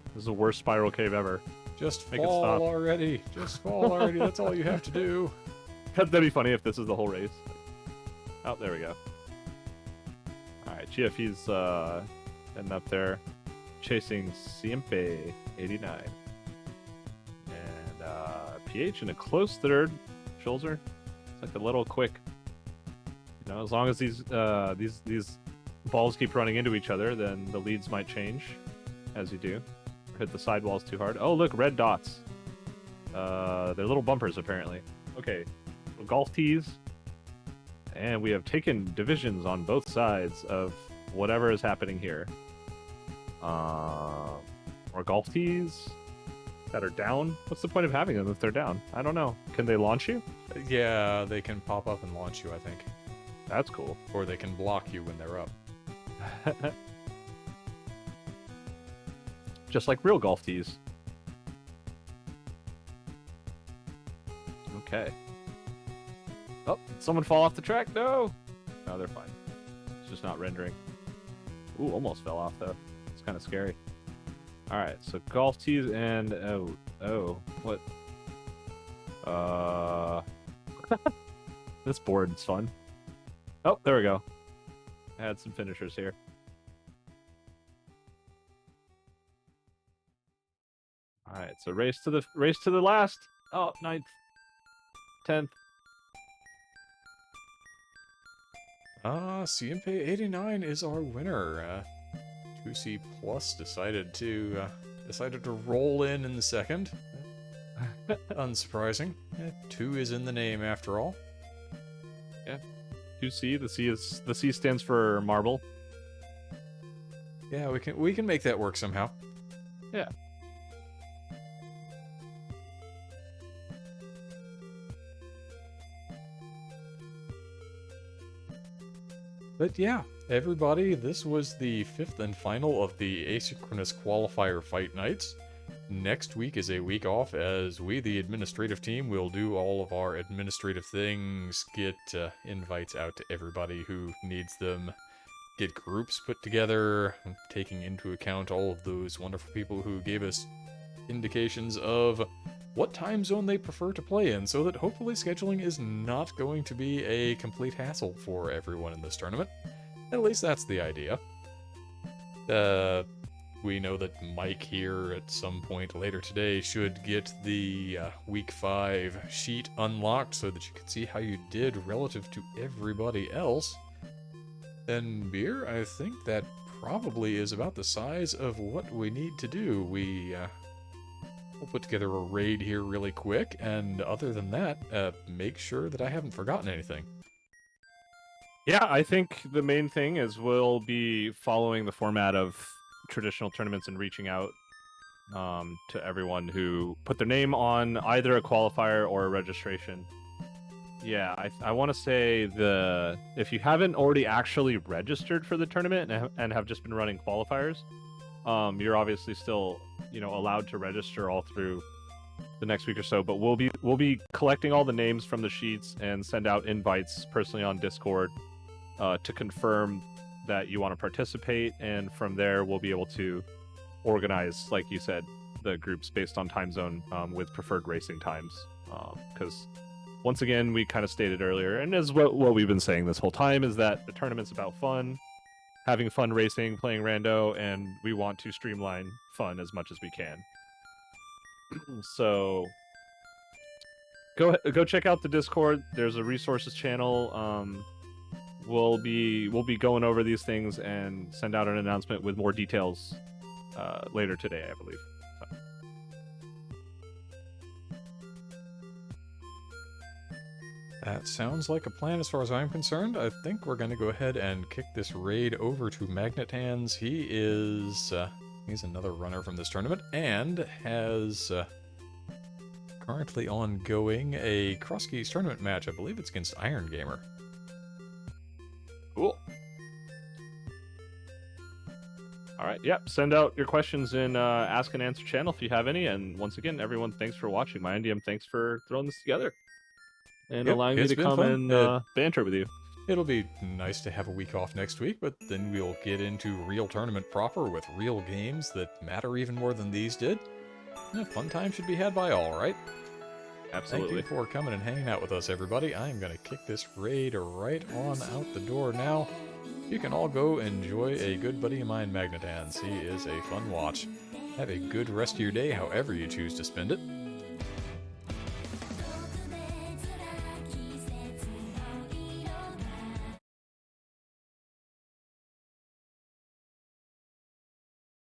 This is the worst spiral cave ever. Just Make it fall stop. already. Just fall already. That's all you have to do. That'd be funny if this is the whole race. Oh, there we go. Alright, GFE's heading up there. Chasing Siempre 89. And PH in a close third. Schulzer. It's like a little quick. You know, as long as these balls keep running into each other, then the leads might change as you do. Hit the sidewalls too hard. Oh, look, red dots. They're little bumpers, apparently. Okay, golf tees. And we have taken divisions on both sides of whatever is happening here. Or golf tees that are down. What's the point of having them if they're down? I don't know. Can they launch you? Yeah, they can pop up and launch you, I think. That's cool. Or they can block you when they're up. Just like real golf tees. Okay. Oh, did someone fall off the track? No! No, they're fine. It's just not rendering. Ooh, almost fell off, though. It's kind of scary. Alright, so golf tees and... Oh, what? This board's fun. Oh, there we go. I had some finishers here. Alright, so race to the last. Oh, 9th. 10th. CMP 89 is our winner. 2C Plus decided to roll in the second. Unsurprising. 2 is in the name after all. Yeah. 2C. The C stands for marble. Yeah, we can make that work somehow. Yeah. But yeah, everybody, this was the 5th and final of the asynchronous qualifier fight nights. Next week is a week off as we, the administrative team, will do all of our administrative things, get invites out to everybody who needs them, get groups put together, taking into account all of those wonderful people who gave us indications of what time zone they prefer to play in, so that hopefully scheduling is not going to be a complete hassle for everyone in this tournament. At least that's the idea. We know that Mike here at some point later today should get the Week 5 sheet unlocked so that you can see how you did relative to everybody else. And Beer, I think that probably is about the size of what we need to do. We'll put together a raid here really quick, and other than that, make sure that I haven't forgotten anything. Yeah, I think the main thing is we'll be following the format of traditional tournaments and reaching out to everyone who put their name on either a qualifier or a registration. Yeah, I want to say if you haven't already actually registered for the tournament and have just been running qualifiers, you're obviously still, allowed to register all through the next week or so. But we'll be collecting all the names from the sheets and send out invites personally on Discord to confirm that you want to participate, and from there we'll be able to organize, like you said, the groups based on time zone with preferred racing times. Because once again, we kind of stated earlier, and as what we've been saying this whole time, is that the tournament's about fun. having fun racing, playing rando, and we want to streamline fun as much as we can. So go check out the Discord. There's a resources channel. We'll be going over these things and send out an announcement with more details later today, I believe. That sounds like a plan as far as I'm concerned. I think we're going to go ahead and kick this raid over to Magnet Hands. He is... he's another runner from this tournament, and has currently ongoing a Cross Keys tournament match. I believe it's against Iron Gamer. Cool. All right, yep. Send out your questions in Ask and Answer channel if you have any. And once again, everyone, thanks for watching. My NDM, thanks for throwing this together and Yep, allowing me it's to been come fun. and banter with you. It'll be nice to have a week off next week, but then we'll get into real tournament proper with real games that matter even more than these did. Yeah, fun time should be had by all, right? Absolutely. Thank you for coming and hanging out with us, everybody. I'm going to kick this raid right on out the door now. You can all go enjoy a good buddy of mine, Magnet Hands. He is a fun watch. Have a good rest of your day, however you choose to spend it.